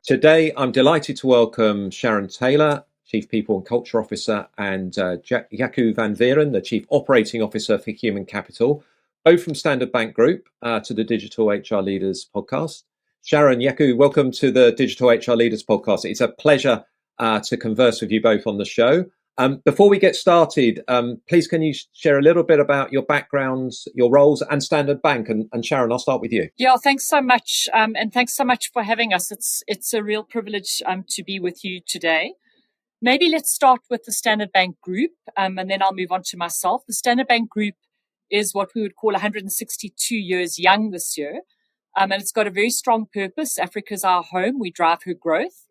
Today, I'm delighted to welcome Sharon Taylor, Chief People and Culture Officer, and Jaco van Vuuren, the Chief Operating Officer for Human Capital, both from Standard Bank Group, to the Digital HR Leaders podcast. Sharon, Jaco, welcome to the Digital HR Leaders podcast. It's a pleasure to converse with you both on the show. Before we get started, please can you share a little bit about your backgrounds, your roles, and Standard Bank? And Sharon, I'll start with you. Yeah, thanks so much, and thanks so much for having us. It's a real privilege to be with you today. Maybe let's start with the Standard Bank Group, and then I'll move on to myself. The Standard Bank Group is what we would call 162 years young this year, and it's got a very strong purpose. Africa's our home. We drive her growth.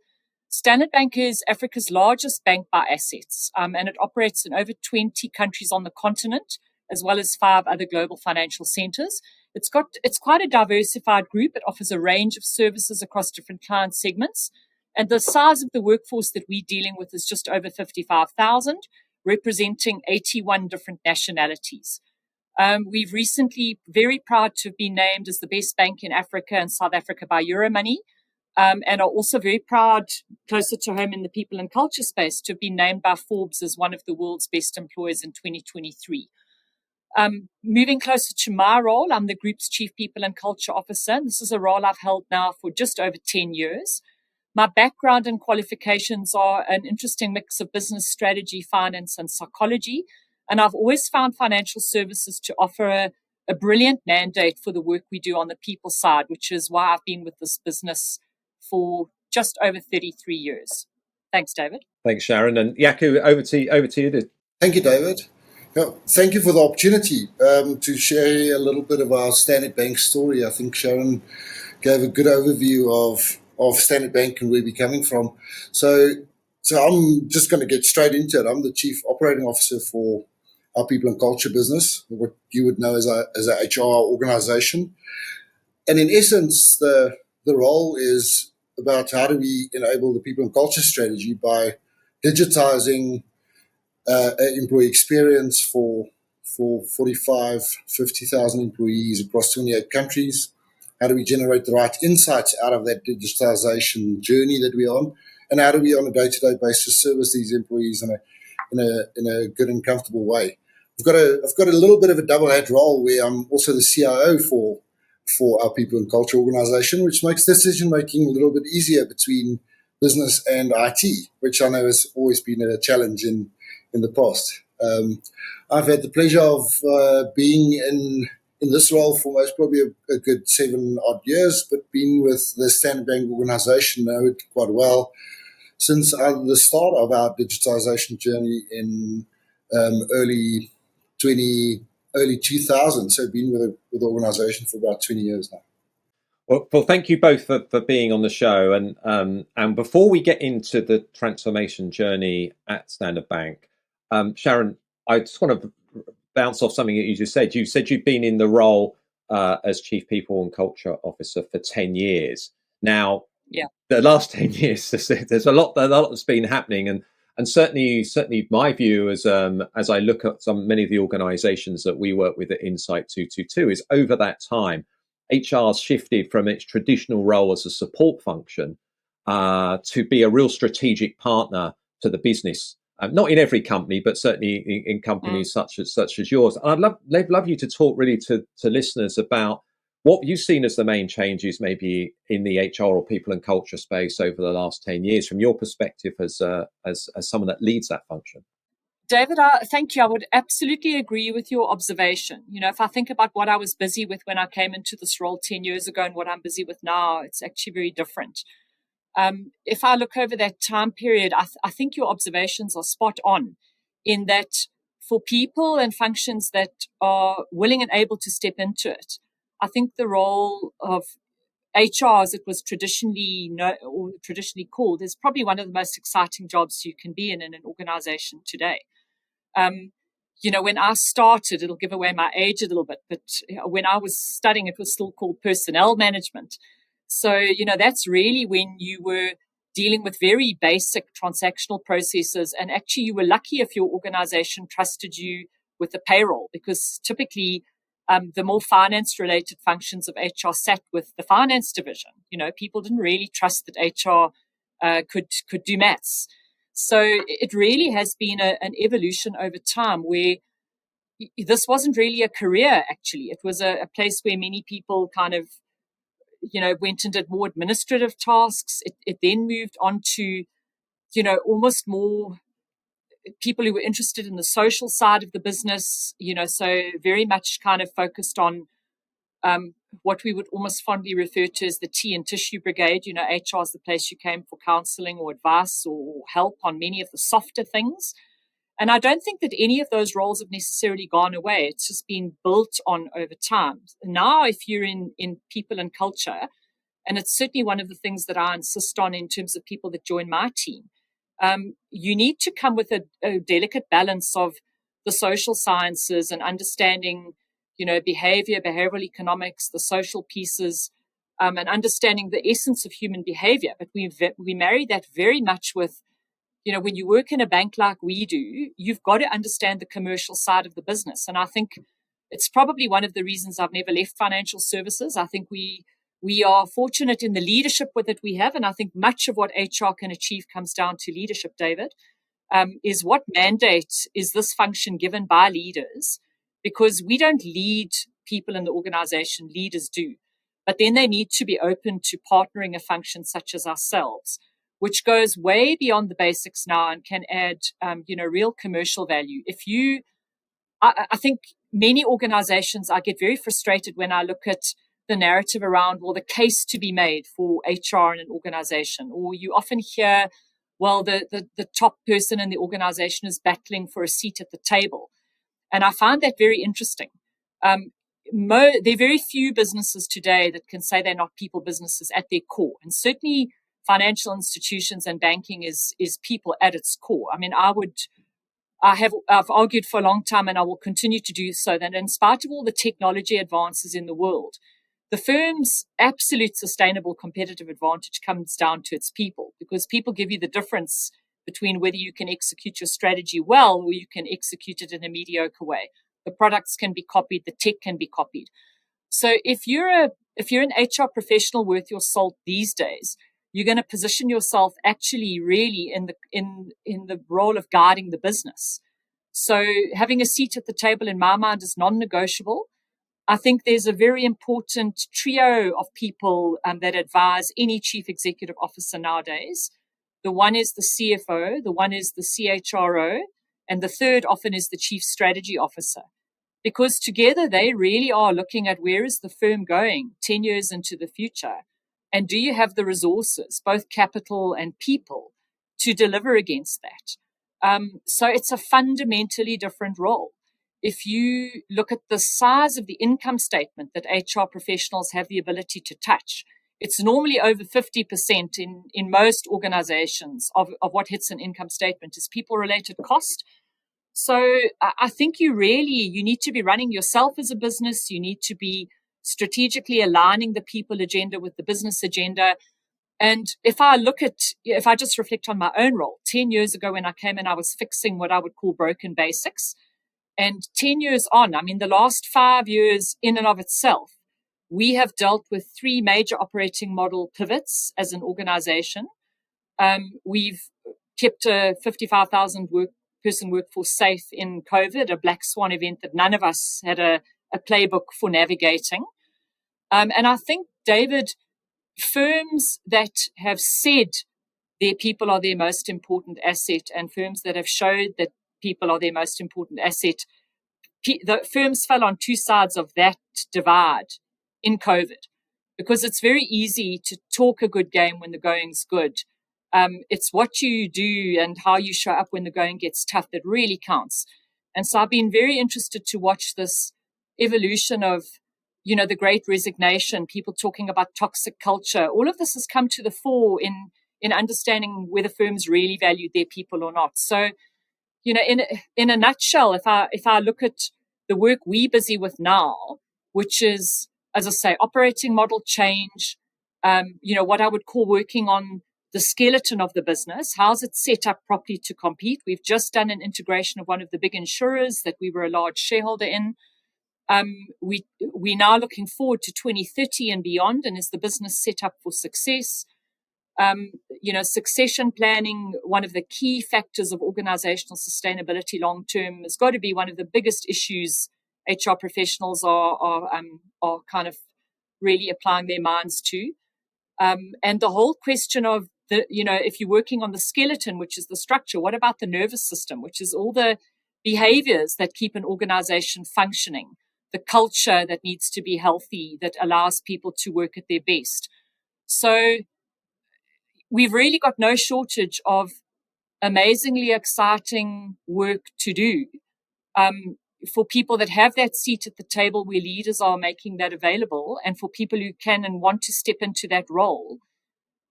Standard Bank is Africa's largest bank by assets, and it operates in over 20 countries on the continent, as well as 5 other global financial centers. It's quite a diversified group. It offers a range of services across different client segments. And the size of the workforce that we're dealing with is just over 55,000, representing 81 different nationalities. We've recently, very proud to have been named as the best bank in Africa and South Africa by Euromoney. And are also very proud, closer to home in the people and culture space, to have been named by Forbes as one of the world's best employers in 2023. Moving closer to my role, I'm the group's Chief People and Culture Officer. This is a role I've held now for just over 10 years. My background and qualifications are an interesting mix of business strategy, finance, and psychology. And I've always found financial services to offer a brilliant mandate for the work we do on the people side, which is why I've been with this business for just over 33 years. Thanks, David. Thanks, Sharon. And Jaco, over to you. Thank you, David. Thank you for the opportunity to share a little bit of our Standard Bank story. I think Sharon gave a good overview of Standard Bank and where we're coming from. So I'm just going to get straight into it. I'm the Chief Operating Officer for our People and Culture business, what you would know as a HR organization. And in essence, the role is about how do we enable the people and culture strategy by digitizing employee experience for 45, 50,000 employees across 28 countries. How do we generate the right insights out of that digitalization journey that we're on? And how do we, on a day-to-day basis, service these employees in a good and comfortable way? I've got a little bit of a double hat role where I'm also the CIO for our People and Culture organization, which makes decision making a little bit easier between business and IT, which I know has always been a challenge in the past. I've had the pleasure of being in this role for most probably a good 7 odd years, but been with the Standard Bank organization, know it quite well, since the start of our digitization journey in early 2000. So I've been with the organization for about 20 years now. Well, thank you both for being on the show. And before we get into the transformation journey at Standard Bank, Sharon, I just want to bounce off something that you just said. You said you've been in the role as Chief People and Culture Officer for 10 years. Now, the last 10 years, there's a lot that's been happening. And certainly my view as I look at many of the organizations that we work with at Insight 222 is over that time, HR's shifted from its traditional role as a support function to be a real strategic partner to the business. Not in every company, but certainly in companies such as yours. And I'd love you to talk really to listeners about what you've seen as the main changes maybe in the HR or people and culture space over the last 10 years from your perspective as someone that leads that function. David, thank you. I would absolutely agree with your observation. You know, if I think about what I was busy with when I came into this role 10 years ago and what I'm busy with now, it's actually very different. If I look over that time period, I think your observations are spot on in that for people and functions that are willing and able to step into it, I think the role of HR, as it was traditionally called, is probably one of the most exciting jobs you can be in an organization today. When I started, it'll give away my age a little bit, but when I was studying, it was still called personnel management. So, that's really when you were dealing with very basic transactional processes. And actually, you were lucky if your organization trusted you with the payroll, because typically the more finance-related functions of HR sat with the finance division. People didn't really trust that HR could do maths. So it really has been an evolution over time where this wasn't really a career, actually. It was a place where many people kind of, went and did more administrative tasks. It then moved on to, almost more people who were interested in the social side of the business, so very much kind of focused on what we would almost fondly refer to as the tea and tissue brigade. HR is the place you came for counseling or advice or help on many of the softer things. And I don't think that any of those roles have necessarily gone away. It's just been built on over time. Now, if you're in people and culture, and it's certainly one of the things that I insist on in terms of people that join my team, you need to come with a delicate balance of the social sciences and understanding, behavioral economics, the social pieces, and understanding the essence of human behavior. But we marry that very much with, when you work in a bank like we do, you've got to understand the commercial side of the business. And I think it's probably one of the reasons I've never left financial services. I think we are fortunate in the leadership that we have. And I think much of what HR can achieve comes down to leadership, David, is what mandate is this function given by leaders? Because we don't lead people in the organization, leaders do. But then they need to be open to partnering a function such as ourselves, which goes way beyond the basics now and can add, real commercial value. I think many organizations, I get very frustrated when I look at the narrative around, the case to be made for HR in an organization, or you often hear, the top person in the organization is battling for a seat at the table. And I find that very interesting. There are very few businesses today that can say they're not people businesses at their core. And certainly financial institutions and banking is people at its core. I mean, I've argued for a long time, and I will continue to do so, that in spite of all the technology advances in the world, the firm's absolute sustainable competitive advantage comes down to its people, because people give you the difference between whether you can execute your strategy well or you can execute it in a mediocre way. The products can be copied, the tech can be copied. So if you're an HR professional worth your salt these days, you're going to position yourself actually really in the role of guiding the business. So having a seat at the table in my mind is non-negotiable. I think there's a very important trio of people that advise any chief executive officer nowadays. The one is the CFO, the one is the CHRO, and the third often is the chief strategy officer. Because together they really are looking at where is the firm going 10 years into the future. And do you have the resources, both capital and people, to deliver against that? So it's a fundamentally different role. If you look at the size of the income statement that HR professionals have the ability to touch, it's normally over 50% in most organizations of what hits an income statement is people-related cost. So I think you need to be running yourself as a business. You need to be strategically aligning the people agenda with the business agenda. And if I just reflect on my own role, 10 years ago when I came in, I was fixing what I would call broken basics. And 10 years on, I mean, the last 5 years in and of itself, we have dealt with 3 major operating model pivots as an organization. We've kept a 55,000 person workforce safe in COVID, a black swan event that none of us had a playbook for navigating. And I think, David, firms that have said their people are their most important asset and firms that have showed that people are their most important asset, the firms fell on 2 sides of that divide in COVID, because it's very easy to talk a good game when the going's good. It's what you do and how you show up when the going gets tough that really counts. And so I've been very interested to watch this evolution of, the great resignation, people talking about toxic culture. All of this has come to the fore in understanding whether firms really value their people or not. So, in a nutshell, if I look at the work we're busy with now, which is, as I say, operating model change, what I would call working on the skeleton of the business. How's it set up properly to compete? We've just done an integration of one of the big insurers that we were a large shareholder in. We're now looking forward to 2030 and beyond, and is the business set up for success? Succession planning, one of the key factors of organizational sustainability long term, has got to be one of the biggest issues HR professionals are kind of really applying their minds to. And the whole question of if you're working on the skeleton, which is the structure, what about the nervous system, which is all the behaviors that keep an organization functioning, the culture that needs to be healthy, that allows people to work at their best. So we've really got no shortage of amazingly exciting work to do for people that have that seat at the table where leaders are making that available, and for people who can and want to step into that role.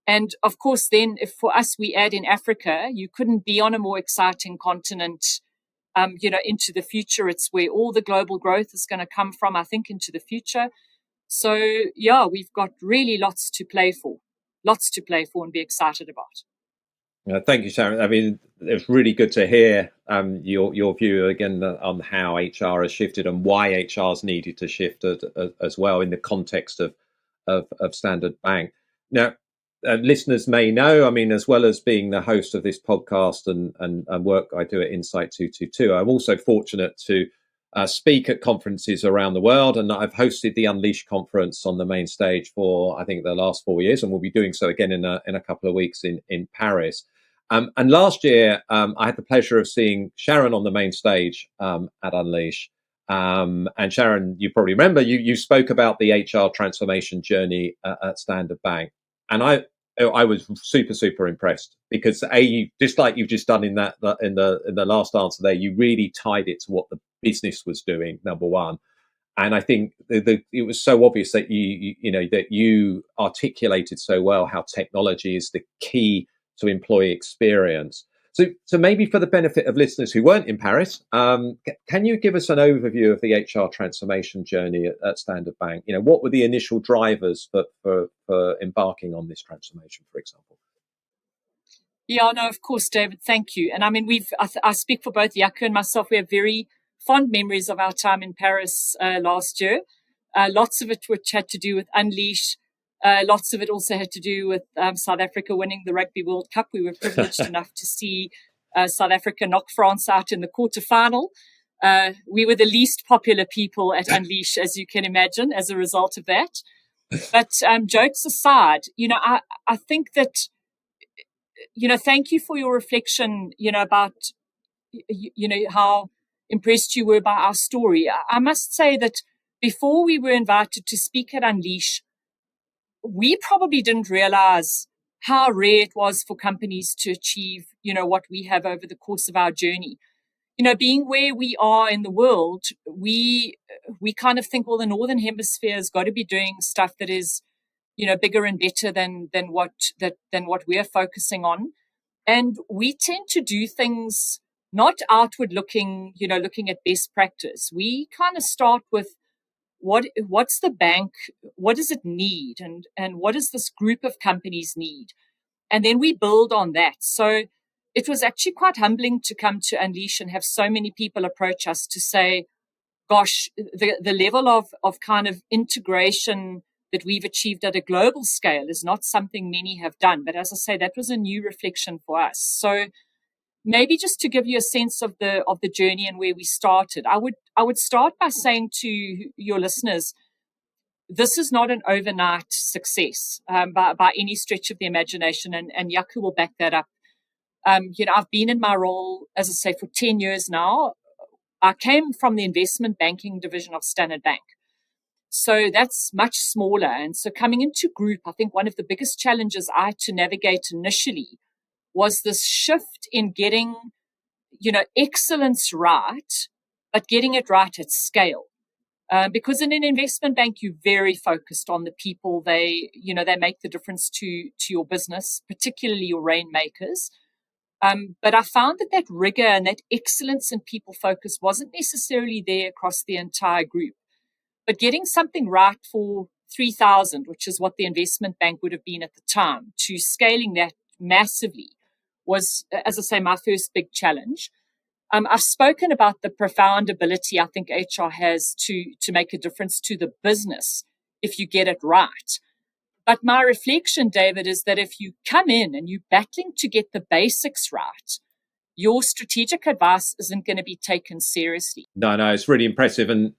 And of course, then if for us, we add in Africa, you couldn't be on a more exciting continent, into the future. It's where all the global growth is going to come from, I think, into the future. So, yeah, we've got really lots to play for and be excited about. Thank you, Sharon. I mean, it's really good to hear your view again on how HR has shifted and why HR has needed to shift as well in the context of Standard Bank. Now, listeners may know, I mean, as well as being the host of this podcast and work I do at Insight 222, I'm also fortunate to speak at conferences around the world, and I've hosted the Unleash conference on the main stage for I think the last 4 years, and we'll be doing so again in a couple of weeks in Paris. And last year, I had the pleasure of seeing Sharon on the main stage at Unleash. And Sharon, you probably remember you spoke about the HR transformation journey at Standard Bank, and I was super impressed because just like you've just done in the last answer there, you really tied it to what the business was doing. Number one, and I think it was so obvious that you articulated so well how technology is the key to employee experience. So maybe for the benefit of listeners who weren't in Paris, can you give us an overview of the HR transformation journey at Standard Bank? What were the initial drivers for embarking on this transformation, for example? Yeah, no, of course, David, thank you. And I mean, I speak for both Jaco and myself. We have very fond memories of our time in Paris last year. Lots of it which had to do with Unleash. Lots of it also had to do with South Africa winning the Rugby World Cup. We were privileged enough to see South Africa knock France out in the quarterfinal. We were the least popular people at Unleash, as you can imagine, as a result of that. But jokes aside, I think that, thank you for your reflection, about, how impressed you were by our story. I must say that before we were invited to speak at Unleash, we probably didn't realize how rare it was for companies to achieve, what we have over the course of our journey. Being where we are in the world, we kind of think, well, the Northern Hemisphere has got to be doing stuff that is, bigger and better than what we're focusing on. And we tend to do things not outward looking, looking at best practice. We kind of start with what's the bank, what does it need, and what does this group of companies need? And then we build on that. So it was actually quite humbling to come to Unleash and have so many people approach us to say, gosh, the level of kind of integration that we've achieved at a global scale is not something many have done. But as I say, that was a new reflection for us. So maybe just to give you a sense of the journey and where we started, I would start by saying to your listeners, this is not an overnight success by any stretch of the imagination, and Jaco will back that up. I've been in my role, as I say, for 10 years now. I came from the investment banking division of Standard Bank. So that's much smaller. And so coming into group, I think one of the biggest challenges I had to navigate initially was this shift in getting, excellence right, but getting it right at scale. Because in an investment bank, you're very focused on the people. They make the difference to your business, particularly your rainmakers. But I found that rigor and that excellence and people focus wasn't necessarily there across the entire group. But getting something right for 3,000, which is what the investment bank would have been at the time, to scaling that massively was, as I say, my first big challenge. I've spoken about the profound ability I think HR has to make a difference to the business if you get it right. But my reflection, David, is that if you come in and you're battling to get the basics right, your strategic advice isn't going to be taken seriously. No, it's really impressive. And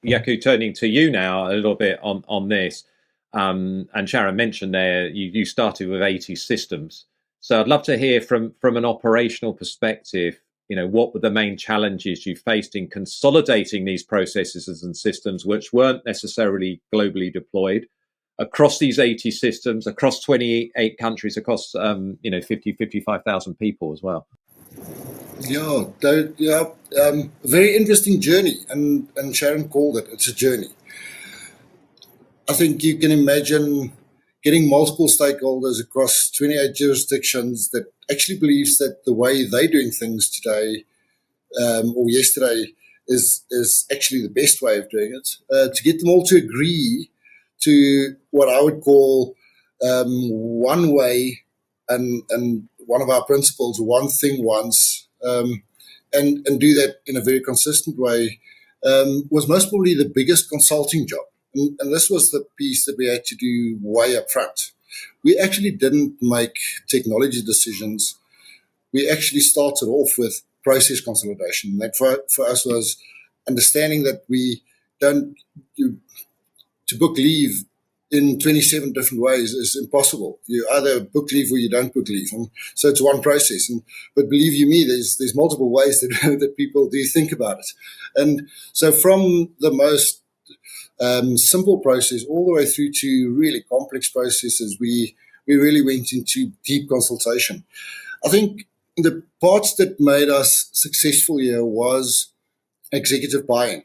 Jaco, turning to you now a little bit on this. And Sharon mentioned there you started with 80 systems. So I'd love to hear from an operational perspective, what were the main challenges you faced in consolidating these processes and systems which weren't necessarily globally deployed across these 80 systems, across 28 countries, across 55,000 people as well. Very interesting journey, and Sharon called it. It's a journey. I think you can imagine getting multiple stakeholders across 28 jurisdictions that actually believes that the way they're doing things today or yesterday is actually the best way of doing it. To get them all to agree to what I would call one way and one of our principles, one thing once, and do that in a very consistent way, was most probably the biggest consulting job. And this was the piece that we had to do way up front. We actually didn't make technology decisions. We actually started off with process consolidation. That for us was understanding that we don't do, to book leave in 27 different ways is impossible. You either book leave or you don't book leave. And so it's one process. But believe you me, there's multiple ways that, that people do think about it. And so from the most simple process all the way through to really complex processes, we really went into deep consultation. I think the parts that made us successful here was executive buy-in.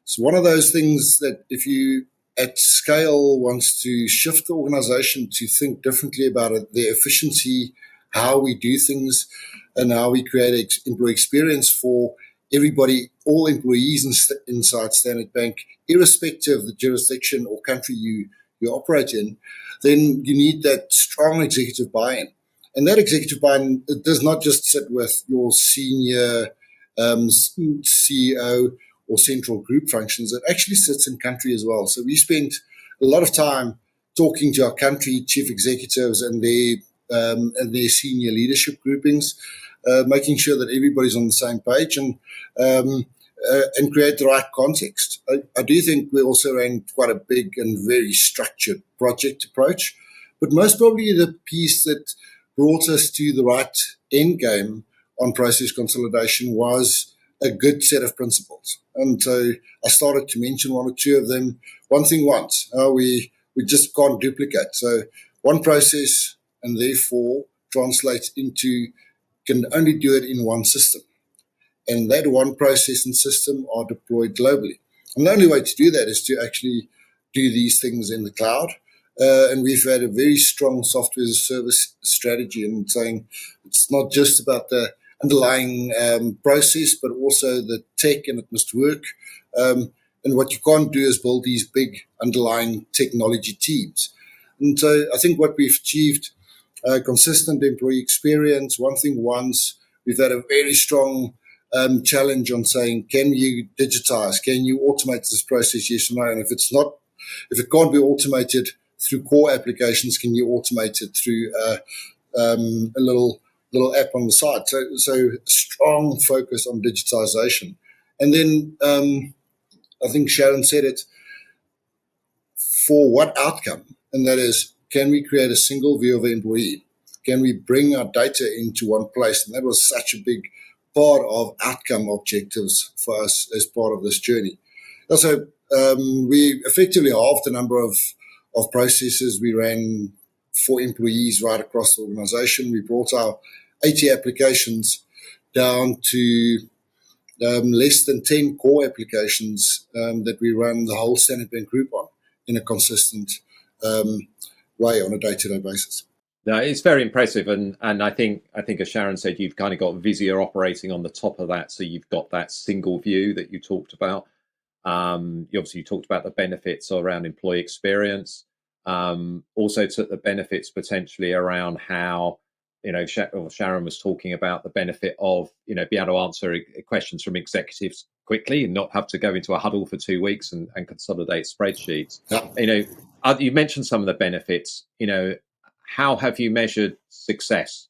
It's one of those things that if you at scale wants to shift the organization to think differently about it, their efficiency, how we do things, and how we create employee experience for everybody, all employees inside Standard Bank, irrespective of the jurisdiction or country you operate in, then you need that strong executive buy-in. And that executive buy-in, it does not just sit with your senior CEO or central group functions. It actually sits in country as well. So we spent a lot of time talking to our country chief executives and their senior leadership groupings, making sure that everybody's on the same page and create the right context. I do think we also ran quite a big and very structured project approach, but most probably the piece that brought us to the right end game on process consolidation was a good set of principles. And so I started to mention one or two of them. One thing once, we just can't duplicate. So one process and therefore translates into can only do it in one system. And that one process and system are deployed globally. And the only way to do that is to actually do these things in the cloud. And we've had a very strong software as a service strategy and saying it's not just about the underlying process, but also the tech, and it must work. And what you can't do is build these big underlying technology teams. And so I think what we've achieved, consistent employee experience, one thing once, we've had a very strong challenge on saying, can you digitize? Can you automate this process? Yes or no? And if it can't be automated through core applications, can you automate it through a little app on the side? So strong focus on digitization. And then I think Sharon said it, for what outcome? And that is, can we create a single view of the employee? Can we bring our data into one place? And that was such a big part of outcome objectives for us as part of this journey. Also, we effectively halved the number of processes we ran for employees right across the organization. We brought our 80 applications down to less than 10 core applications that we run the whole Standard Bank Group on in a consistent way on a day-to-day basis. No, it's very impressive, and I think as Sharon said, you've kind of got Visier operating on the top of that, so you've got that single view that you talked about. You talked about the benefits around employee experience. Also took the benefits potentially around how Sharon was talking about the benefit of, be able to answer questions from executives quickly and not have to go into a huddle for 2 weeks and consolidate spreadsheets. Yeah. You mentioned some of the benefits. How have you measured success?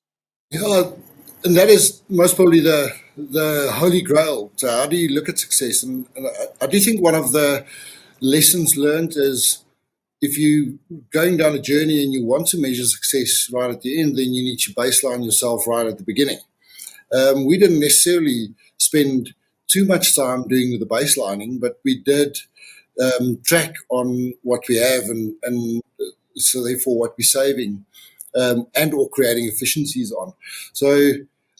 Yeah, and that is most probably the holy grail. So how do you look at success? And I do think one of the lessons learned is if you going down a journey and you want to measure success right at the end, then you need to baseline yourself right at the beginning. We didn't necessarily spend too much time doing the baselining, but we did track on what we have and so therefore what we're saving and or creating efficiencies on. So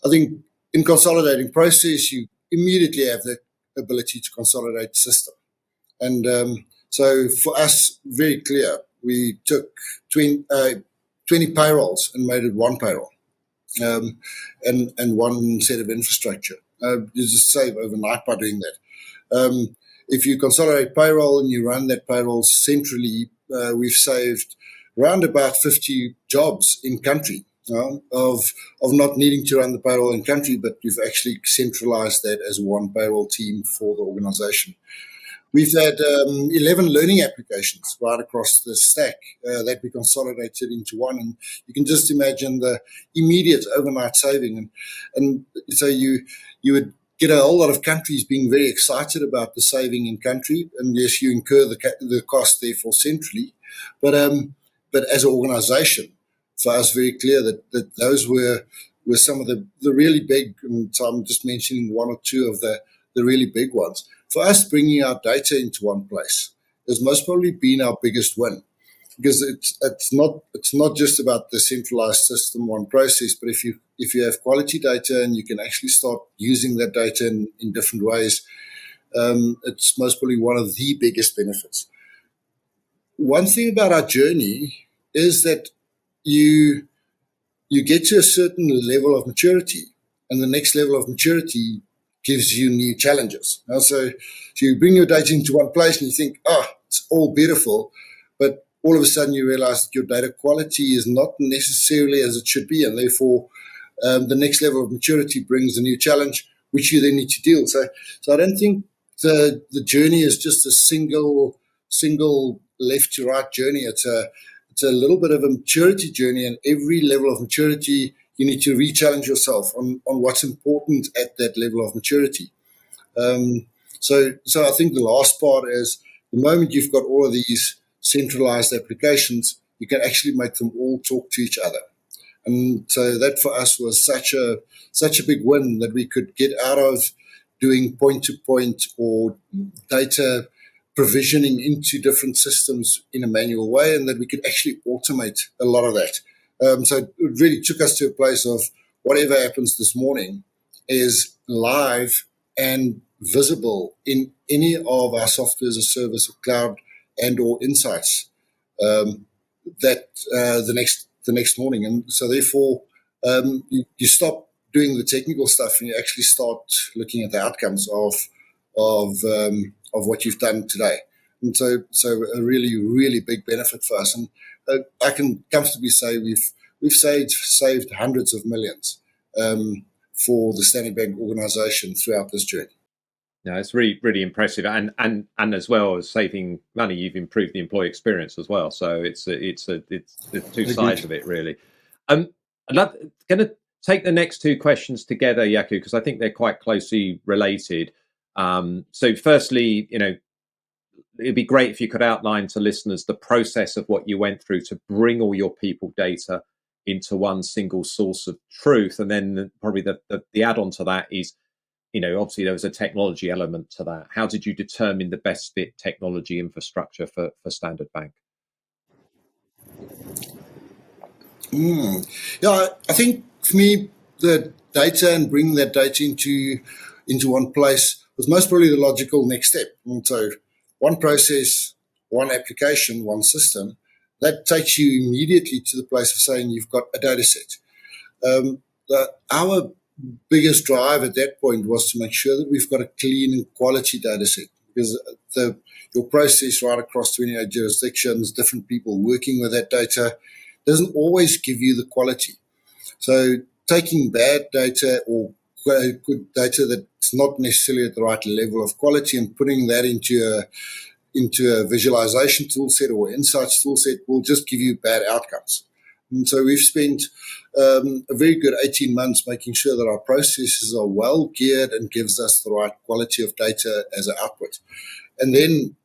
I think in consolidating process, you immediately have the ability to consolidate system. And so for us, very clear, we took 20 payrolls and made it one payroll and one set of infrastructure. You just save overnight by doing that. If you consolidate payroll and you run that payroll centrally, we've saved around about 50 jobs in country of not needing to run the payroll in country, but we've actually centralized that as one payroll team for the organization. We've had 11 learning applications right across the stack that we consolidated into one. And you can just imagine the immediate overnight saving. And so you would get a whole lot of countries being very excited about the saving in country. And yes, you incur the cost therefore centrally. But as an organization, for us, very clear that those were some of the really big, and so I'm just mentioning one or two of the really big ones. For us, bringing our data into one place has most probably been our biggest win, because it's not just about the centralized system, one process, but if you have quality data and you can actually start using that data in different ways, it's most probably one of the biggest benefits. One thing about our journey is that you get to a certain level of maturity, and the next level of maturity gives you new challenges. So you bring your data into one place and you think, it's all beautiful, but all of a sudden you realize that your data quality is not necessarily as it should be, and therefore the next level of maturity brings a new challenge, which you then need to deal. So I don't think the journey is just a single left to right journey. It's a little bit of a maturity journey, and every level of maturity you need to re-challenge yourself on what's important at that level of maturity. So I think the last part is the moment you've got all of these centralized applications, you can actually make them all talk to each other. And so that for us was such a big win, that we could get out of doing point-to-point or data provisioning into different systems in a manual way, and that we could actually automate a lot of that. So it really took us to a place of whatever happens this morning is live and visible in any of our software as a service or cloud and or insights that the next morning. And so therefore you stop doing the technical stuff and you actually start looking at the outcomes of what you've done today. And so a really, really big benefit for us. And I can comfortably say we've saved hundreds of millions for the Standard Bank organisation throughout this journey. No, it's really, really impressive, and as well as saving money, you've improved the employee experience as well. So it's the two sides of it, really. I'm going to take the next two questions together, Jaco, because I think they're quite closely related. So firstly, it'd be great if you could outline to listeners the process of what you went through to bring all your people data into one single source of truth. And then probably the add-on to that is, obviously there was a technology element to that. How did you determine the best fit technology infrastructure for Standard Bank? Yeah, I think for me, the data and bringing that data into one place was most probably the logical next step. And so one process, one application, one system, that takes you immediately to the place of saying you've got a data set. Our biggest drive at that point was to make sure that we've got a clean and quality data set, because your process right across 28 jurisdictions, different people working with that data, doesn't always give you the quality. So taking bad data or good data that's not necessarily at the right level of quality and putting that into a visualization tool set or insights tool set will just give you bad outcomes. And so we've spent a very good 18 months making sure that our processes are well geared and gives us the right quality of data as an output. And then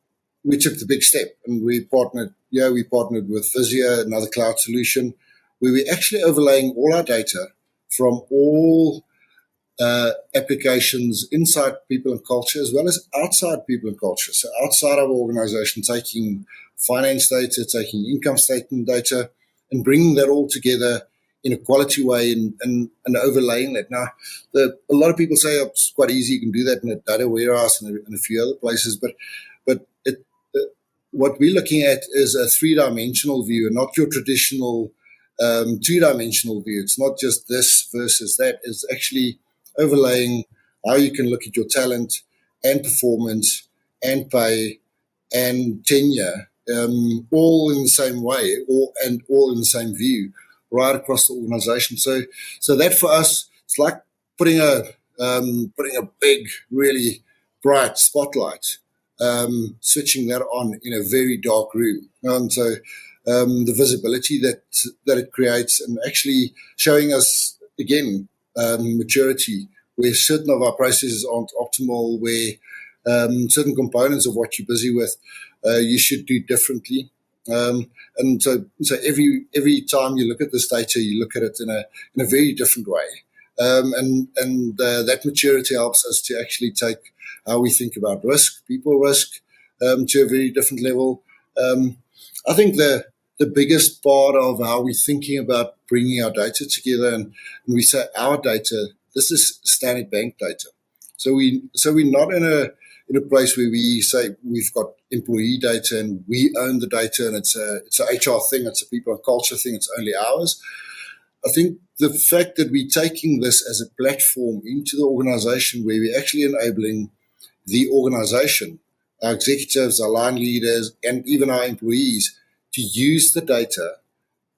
we took the big step and we partnered with Visio, another cloud solution, where we're actually overlaying all our data from all applications inside people and culture as well as outside people and culture. So outside of our organization, taking finance data, taking income statement data, and bringing that all together in a quality way and overlaying that. Now, a lot of people say it's quite easy. You can do that in a data warehouse and a few other places, but what we're looking at is a three-dimensional view and not your traditional two-dimensional view. It's not just this versus that. It's actually overlaying how you can look at your talent and performance and pay and tenure all in the same way and all in the same view right across the organization. So that for us, it's like putting a big, really bright spotlight, switching that on in a very dark room. And so the visibility that it creates and actually showing us, again, maturity, where certain of our processes aren't optimal, where certain components of what you're busy with you should do differently. And so every time you look at this data, you look at it in a very different way. And that maturity helps us to actually take how we think about risk, people risk, to a very different level. I think the biggest part of how we're thinking about bringing our data together, and we say our data, this is Standard Bank data. So we're not in a place where we say we've got employee data and we own the data and it's a HR thing, it's a people and culture thing, it's only ours. I think the fact that we're taking this as a platform into the organization where we're actually enabling the organization, our executives, our line leaders, and even our employees to use the data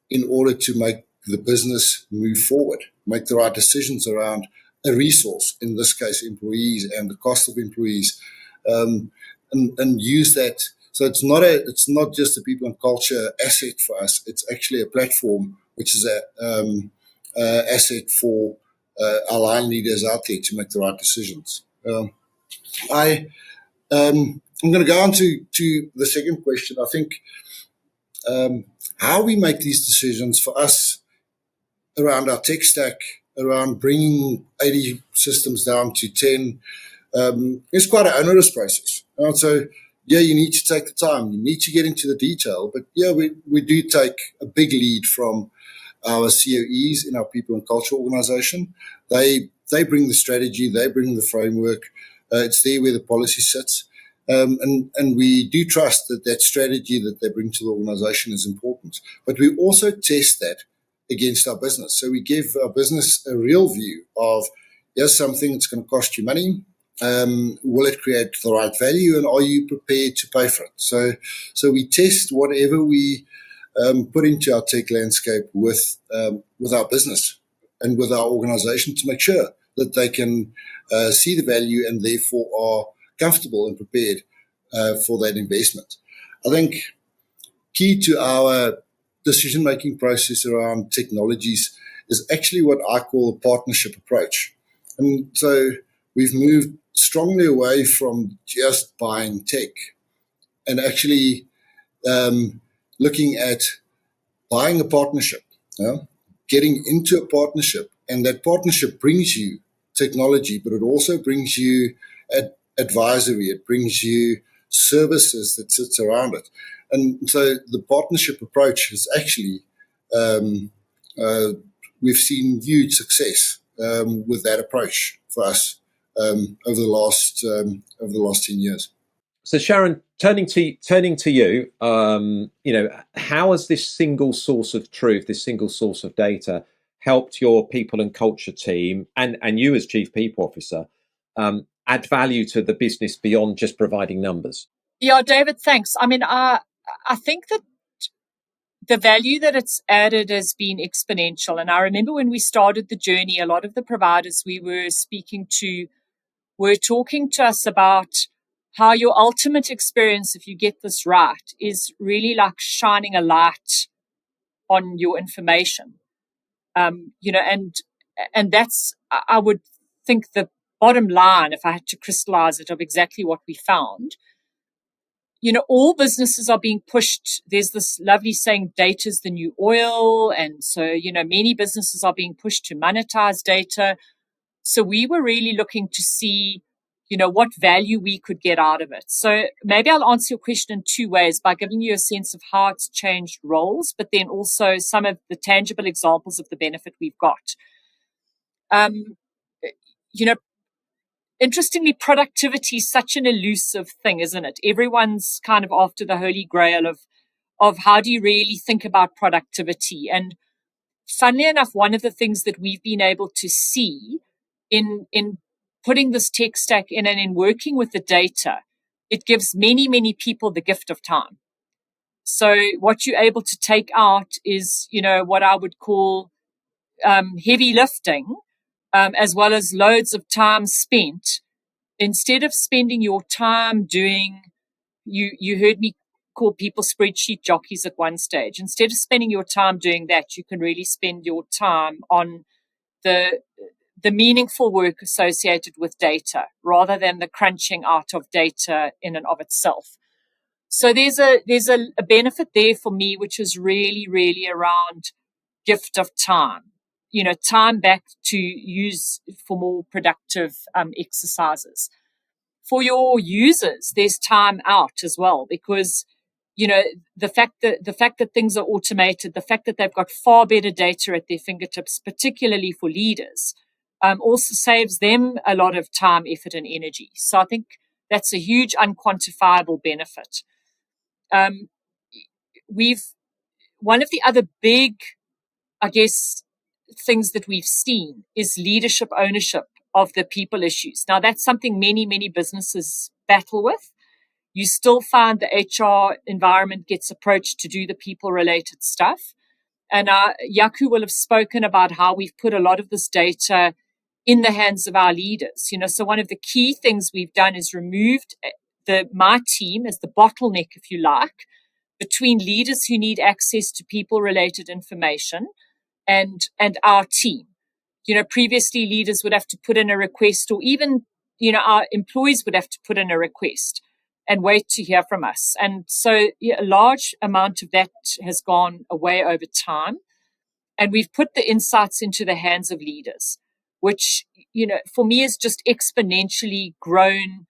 in order to make the business move forward, make the right decisions around a resource, in this case, employees and the cost of employees, and use that. So it's not just a people and culture asset for us. It's actually a platform which is a asset for our line leaders out there to make the right decisions. I'm going to go on to the second question. I think how we make these decisions for us around our tech stack, around bringing 80 systems down to 10, is quite an onerous process. And so, yeah, you need to take the time. You need to get into the detail. But, yeah, we do take a big lead from our COEs in our people and culture organization. They bring the strategy. They bring the framework. It's there where the policy sits. And we do trust that strategy that they bring to the organization is important. But we also test that against our business. So we give our business a real view of, here's something that's going to cost you money. Will it create the right value, and are you prepared to pay for it? So we test whatever we put into our tech landscape with our business and with our organization to make sure that they can see the value and therefore are comfortable and prepared for that investment. I think key to our decision-making process around technologies is actually what I call a partnership approach. And so we've moved strongly away from just buying tech and actually looking at buying a partnership, getting into a partnership, and that partnership brings you technology, but it also brings you advisory, it brings you services that sits around it. And so the partnership approach is actually, we've seen huge success with that approach for us over the last 10 years. So Sharon, turning to you, how has this single source of truth, this single source of data, helped your people and culture team and you as Chief People Officer add value to the business beyond just providing numbers? Yeah, David, thanks. I mean, I think that the value that it's added has been exponential. And I remember when we started the journey, a lot of the providers we were speaking to were talking to us about how your ultimate experience, if you get this right, is really like shining a light on your information. And that's, I would think, the bottom line, if I had to crystallize it, of exactly what we found. All businesses are being pushed. There's this lovely saying, data's the new oil. And so, many businesses are being pushed to monetize data. So we were really looking to see, what value we could get out of it. So maybe I'll answer your question in two ways, by giving you a sense of how it's changed roles, but then also some of the tangible examples of the benefit we've got. Interestingly, productivity is such an elusive thing, isn't it? Everyone's kind of after the holy grail of how do you really think about productivity? And funnily enough, one of the things that we've been able to see in putting this tech stack in and in working with the data, it gives many, many people the gift of time. So what you're able to take out is, what I would call heavy lifting, as well as loads of time spent. Instead of spending your time doing, you heard me call people spreadsheet jockeys at one stage. Instead of spending your time doing that, you can really spend your time on the meaningful work associated with data, rather than the crunching out of data in and of itself. So there's a benefit there for me, which is really, really around gift of time. Time back to use for more productive exercises. For your users, there's time out as well, because the fact that things are automated, the fact that they've got far better data at their fingertips, particularly for leaders, also saves them a lot of time, effort, and energy. So I think that's a huge unquantifiable benefit. One of the other big, I guess, things that we've seen is leadership ownership of the people issues. Now, that's something many, many businesses battle with. You still find the HR environment gets approached to do the people-related stuff. And Jaco will have spoken about how we've put a lot of this data in the hands of our leaders. So one of the key things we've done is removed my team as the bottleneck, if you like, between leaders who need access to people-related information and our team. Previously leaders would have to put in a request, or even, our employees would have to put in a request and wait to hear from us. And so a large amount of that has gone away over time. And we've put the insights into the hands of leaders, which, for me has just exponentially grown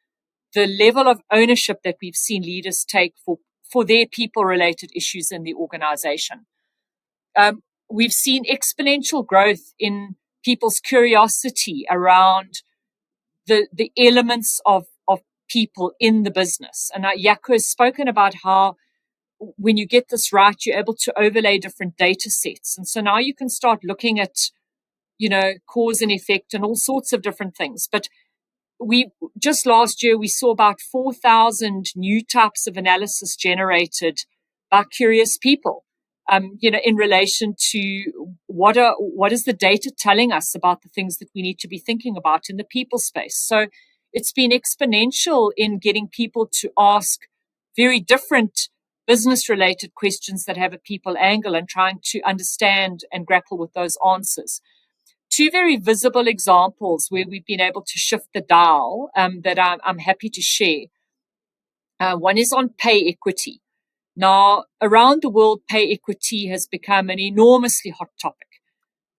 the level of ownership that we've seen leaders take for their people-related issues in the organization. We've seen exponential growth in people's curiosity around the elements of people in the business. And Jaco has spoken about how when you get this right, you're able to overlay different data sets. And so now you can start looking at, cause and effect and all sorts of different things. But just last year, we saw about 4,000 new types of analysis generated by curious people, in relation to what is the data telling us about the things that we need to be thinking about in the people space. So it's been exponential in getting people to ask very different business-related questions that have a people angle and trying to understand and grapple with those answers. Two very visible examples where we've been able to shift the dial that I'm happy to share. One is on pay equity. Now, around the world, pay equity has become an enormously hot topic.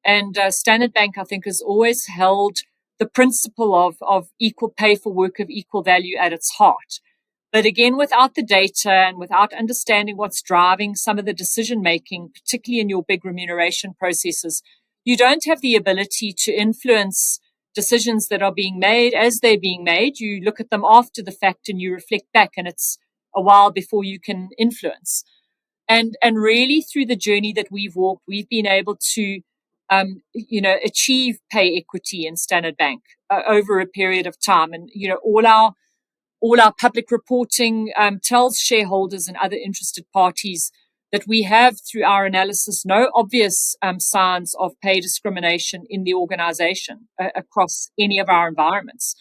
And Standard Bank, I think, has always held the principle of equal pay for work of equal value at its heart. But again, without the data and without understanding what's driving some of the decision making, particularly in your big remuneration processes, you don't have the ability to influence decisions that are being made as they're being made. You look at them after the fact and you reflect back, and it's a while before you can influence. And really through the journey that we've walked, we've been able to, achieve pay equity in Standard Bank over a period of time. And, all our public reporting tells shareholders and other interested parties that we have, through our analysis, no obvious signs of pay discrimination in the organization across any of our environments.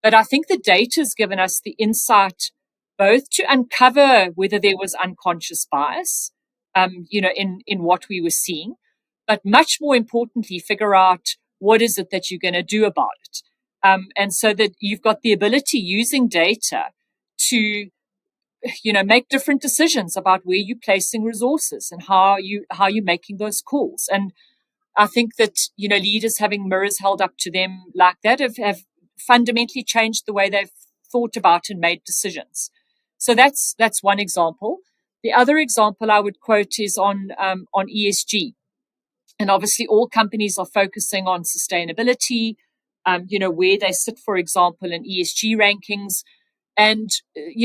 But I think the data has given us the insight both to uncover whether there was unconscious bias, in what we were seeing, but much more importantly, figure out what is it that you're going to do about it. And so that you've got the ability using data to, make different decisions about where you're placing resources and how you're making those calls. And I think that, leaders having mirrors held up to them like that have fundamentally changed the way they've thought about and made decisions. So that's one example. The other example I would quote is on ESG. And obviously all companies are focusing on sustainability, where they sit, for example, in ESG rankings. And,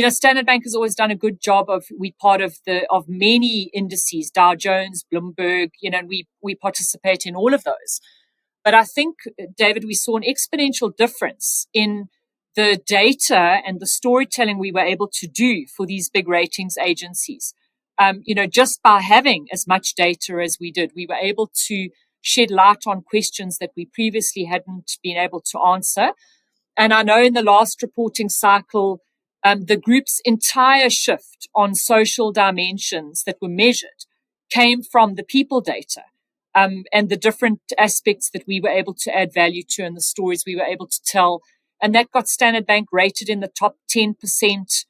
Standard Bank has always done a good job we part of many indices, Dow Jones, Bloomberg, and we participate in all of those. But I think, David, we saw an exponential difference in the data and the storytelling we were able to do for these big ratings agencies. Just by having as much data as we did, we were able to shed light on questions that we previously hadn't been able to answer. And I know in the last reporting cycle, the group's entire shift on social dimensions that were measured came from the people data, and the different aspects that we were able to add value to and the stories we were able to tell. And that got Standard Bank rated in the top 10%,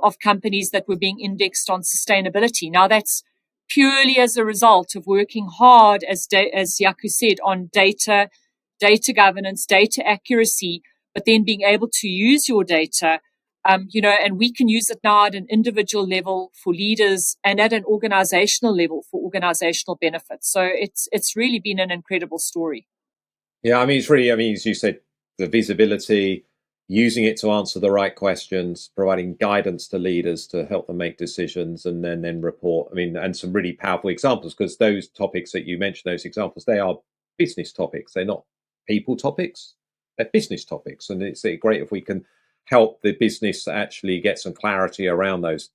of companies that were being indexed on sustainability. Now, that's purely as a result of working hard, as Jaco said, on data governance, data accuracy, but then being able to use your data, and we can use it now at an individual level for leaders and at an organizational level for organizational benefits. So it's really been an incredible story. Yeah, it's really, as you said, the visibility, using it to answer the right questions, providing guidance to leaders to help them make decisions, and then report. And some really powerful examples, because those topics that you mentioned, those examples, they are business topics. They're not people topics. They're business topics, and it's great if we can help the business actually get some clarity around those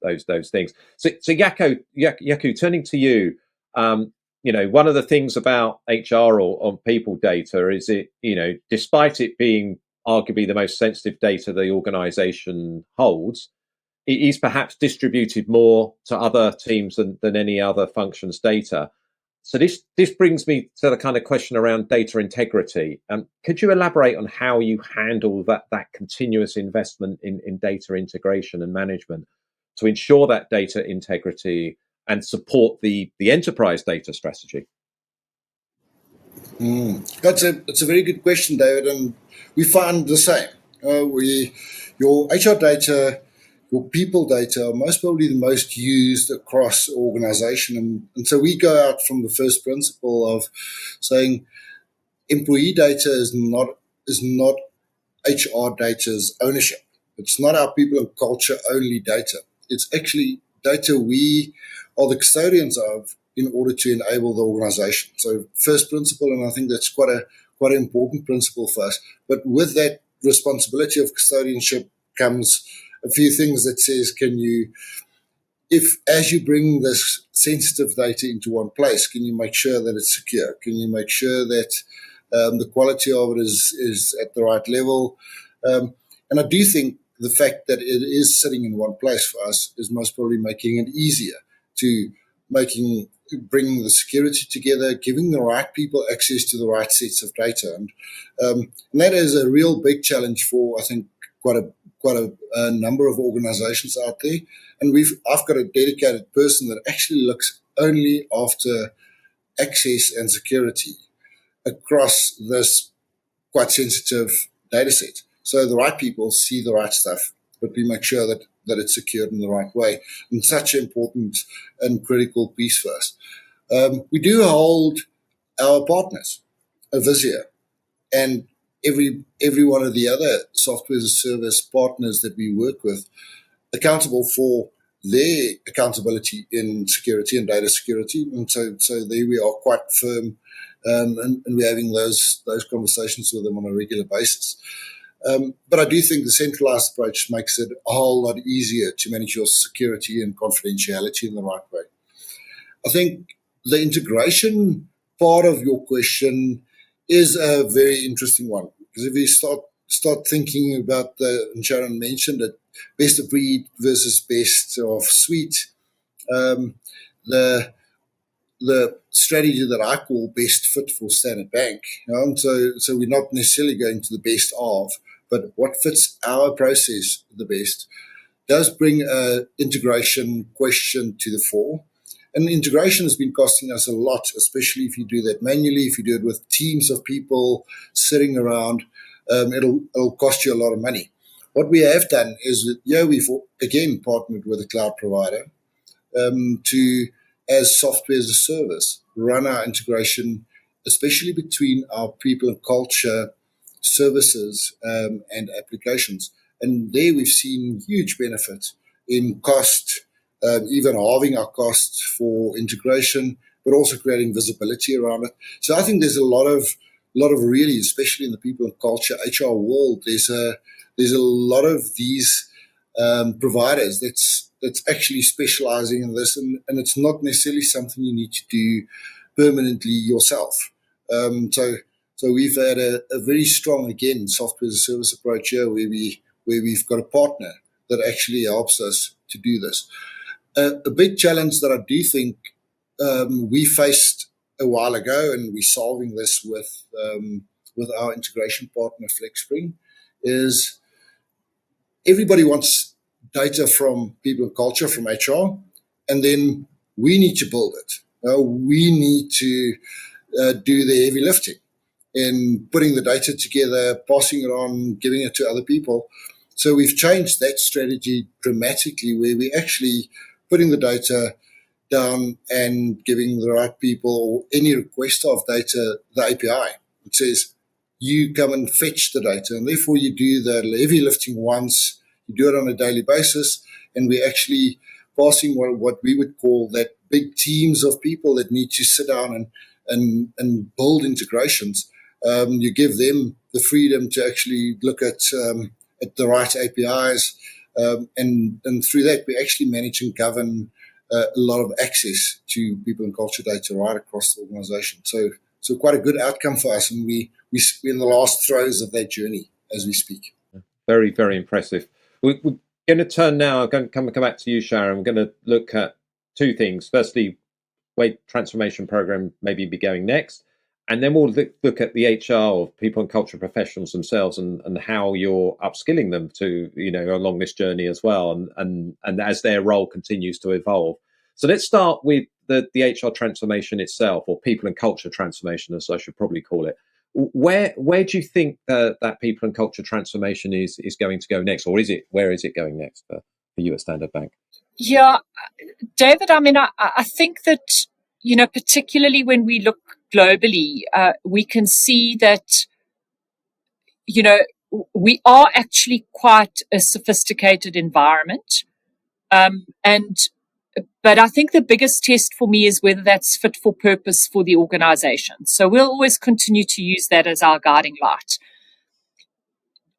things. So Jaco, turning to you. One of the things about HR or on people data is despite it being arguably the most sensitive data the organization holds, it is perhaps distributed more to other teams than any other function's data. So this brings me to the kind of question around data integrity. Could you elaborate on how you handle that continuous investment in data integration and management to ensure that data integrity and support the enterprise data strategy? It's a very good question, David, and we find the same. Your HR data, your people data are most probably the most used across organization. And so we go out from the first principle of saying employee data is not HR data's ownership. It's not our people and culture only data. It's actually data we are the custodians of in order to enable the organization. So first principle, and I think that's quite an important principle for us. But with that responsibility of custodianship comes a few things that says, as you bring this sensitive data into one place, can you make sure that it's secure? Can you make sure that the quality of it is at the right level? And I do think the fact that it is sitting in one place for us is most probably making it easier to bringing the security together, giving the right people access to the right sets of data. And that is a real big challenge for, I think, quite a number of organizations out there. And I've got a dedicated person that actually looks only after access and security across this quite sensitive data set. So the right people see the right stuff, but we make sure that it's secured in the right way. And such an important and critical piece for us. We do hold our partners, Avizia, and every one of the other software as a service partners that we work with accountable for their accountability in security and data security. And so there we are quite firm, and we're having those conversations with them on a regular basis. But I do think the centralized approach makes it a whole lot easier to manage your security and confidentiality in the right way. I think the integration part of your question is a very interesting one, because if you start thinking about and Sharon mentioned it, best of breed versus best of suite, the strategy that I call best fit for Standard Bank. And so we're not necessarily going to the best of, but what fits our process the best does bring an integration question to the fore. And integration has been costing us a lot, especially if you do that manually, if you do it with teams of people sitting around, it'll cost you a lot of money. What we have done is that, we've again partnered with a cloud provider to, as software as a service, run our integration, especially between our people and culture services and applications. And there we've seen huge benefit in cost, even halving our costs for integration, but also creating visibility around it. So I think there's a lot of really, especially in the people and culture HR world, there's a lot of these providers that's actually specializing in this, and it's not necessarily something you need to do permanently yourself. So we've had a very strong, again, software as a service approach here, where we've got a partner that actually helps us to do this. A big challenge that I do think we faced a while ago, and we're solving this with our integration partner FlexSpring, is everybody wants data from people and culture, from HR, and then we need to build it. We need to do the heavy lifting in putting the data together, passing it on, giving it to other people. So we've changed that strategy dramatically, where we're actually putting the data down and giving the right people any request of data the API. It says, you come and fetch the data, and therefore you do the heavy lifting once, you do it on a daily basis, and we're actually passing what we would call that big teams of people that need to sit down and build integrations. You give them the freedom to actually look at the right APIs, and through that we actually manage and govern a lot of access to people and culture data right across the organization. So quite a good outcome for us, and we're in the last throes of that journey as we speak. Very, very impressive. We're going to turn now. I'm going to come back to you, Sharon. We're going to look at two things. Firstly, where transformation program maybe be going next, and then we'll look at the HR of people and culture professionals themselves, and how you're upskilling them to, along this journey as well, and as their role continues to evolve. So let's start with the HR transformation itself, or people and culture transformation, as I should probably call it. Where do you think that people and culture transformation is going to go next, or where is it going next for you at Standard Bank? Yeah, David, I mean, I think that, particularly when we look globally, we can see that, we are actually quite a sophisticated environment. But I think the biggest test for me is whether that's fit for purpose for the organization. So we'll always continue to use that as our guiding light.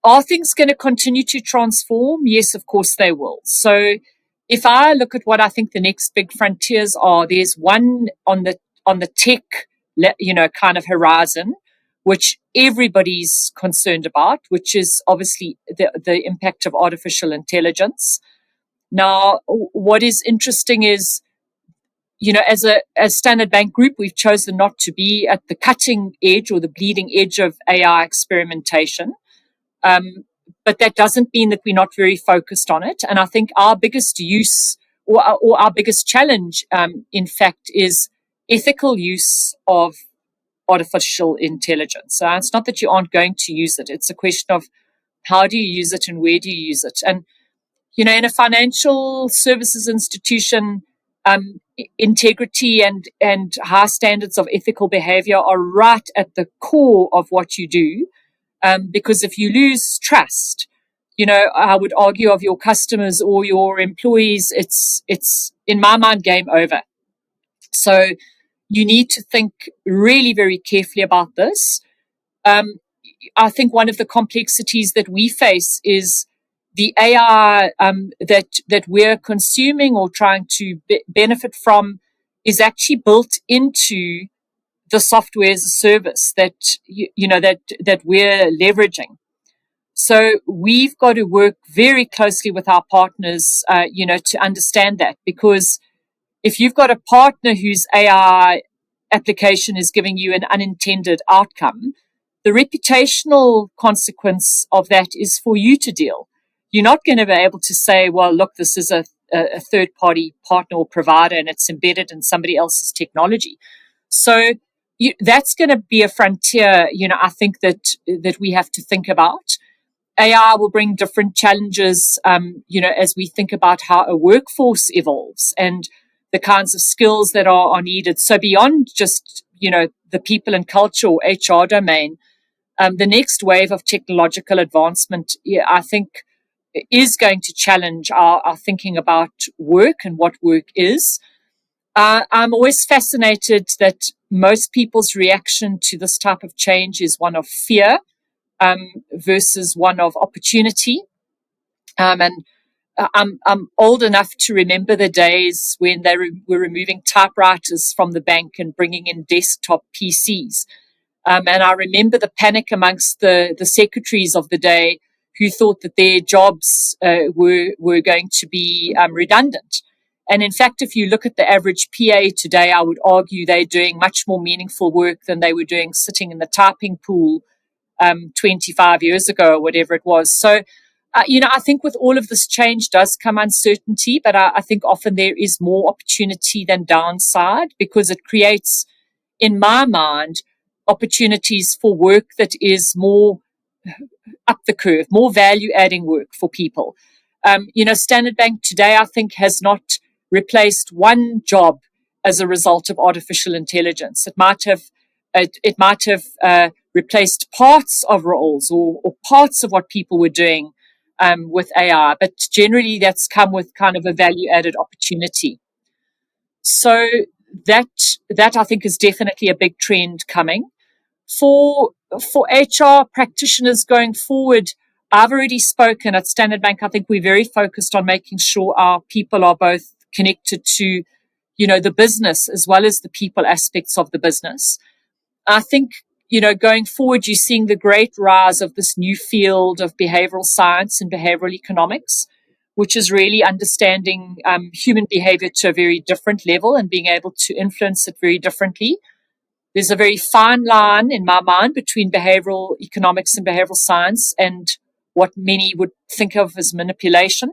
Are things going to continue to transform? Yes, of course they will. So if I look at what I think the next big frontiers are, there's one on the tech, kind of horizon, which everybody's concerned about, which is obviously the impact of artificial intelligence. Now, what is interesting is, as Standard Bank Group, we've chosen not to be at the cutting edge or the bleeding edge of AI experimentation. But that doesn't mean that we're not very focused on it. And I think our biggest use or our biggest challenge, in fact, is ethical use of artificial intelligence. So it's not that you aren't going to use it. It's a question of how do you use it and where do you use it? And, in a financial services institution, integrity and high standards of ethical behavior are right at the core of what you do. Because if you lose trust, I would argue, of your customers or your employees, it's in my mind game over. So you need to think really very carefully about this. I think one of the complexities that we face is the AI that we're consuming or trying to benefit from is actually built into the software as a service that that we're leveraging. So we've got to work very closely with our partners, to understand that, because if you've got a partner whose AI application is giving you an unintended outcome, the reputational consequence of that is for you to deal. You're not going to be able to say, well, look, this is a third-party partner or provider and it's embedded in somebody else's technology. So that's going to be a frontier, I think that we have to think about. AI will bring different challenges, as we think about how a workforce evolves and the kinds of skills that are needed. So beyond just, the people and culture or HR domain, the next wave of technological advancement, I think, is going to challenge our thinking about work and what work is. I'm always fascinated that most people's reaction to this type of change is one of fear versus one of opportunity. And I'm old enough to remember the days when they were removing typewriters from the bank and bringing in desktop PCs. And I remember the panic amongst the secretaries of the day who thought that their jobs were going to be redundant. And in fact, if you look at the average PA today, I would argue they're doing much more meaningful work than they were doing sitting in the typing pool 25 years ago or whatever it was. So, I think with all of this change does come uncertainty, but I think often there is more opportunity than downside, because it creates, in my mind, opportunities for work that is more up the curve, more value adding work for people. Standard Bank today, I think, has not replaced one job as a result of artificial intelligence. It might have replaced parts of roles or parts of what people were doing with AI, but generally that's come with kind of a value-added opportunity. So that I think is definitely a big trend coming. For HR practitioners going forward, I've already spoken at Standard Bank. I think we're very focused on making sure our people are both connected to, the business as well as the people aspects of the business. I think, going forward, you're seeing the great rise of this new field of behavioral science and behavioral economics, which is really understanding human behavior to a very different level and being able to influence it very differently. There's a very fine line in my mind between behavioral economics and behavioral science and what many would think of as manipulation.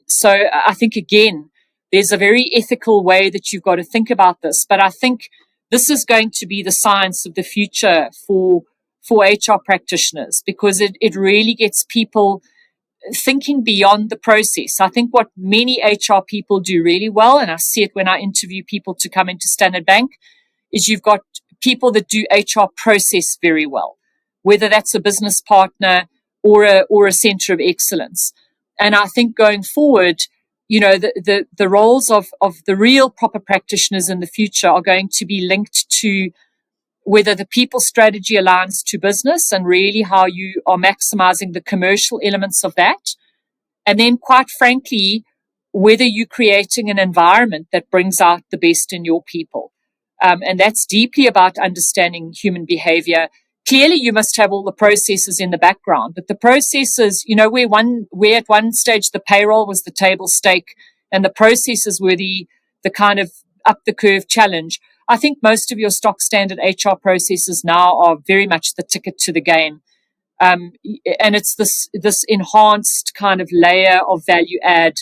So I think, again, there's a very ethical way that you've got to think about this. But I think this is going to be the science of the future for HR practitioners, because it really gets people thinking beyond the process. I think what many HR people do really well, and I see it when I interview people to come into Standard Bank, is you've got people that do HR process very well, whether that's a business partner or a center of excellence. And I think going forward, the roles of the real proper practitioners in the future are going to be linked to whether the people strategy aligns to business and really how you are maximizing the commercial elements of that. And then, quite frankly, whether you're creating an environment that brings out the best in your people. And that's deeply about understanding human behavior. Clearly, you must have all the processes in the background, but the processes, where at one stage the payroll was the table stake and the processes were the kind of up the curve challenge. I think most of your stock standard HR processes now are very much the ticket to the game. And it's this enhanced kind of layer of value add,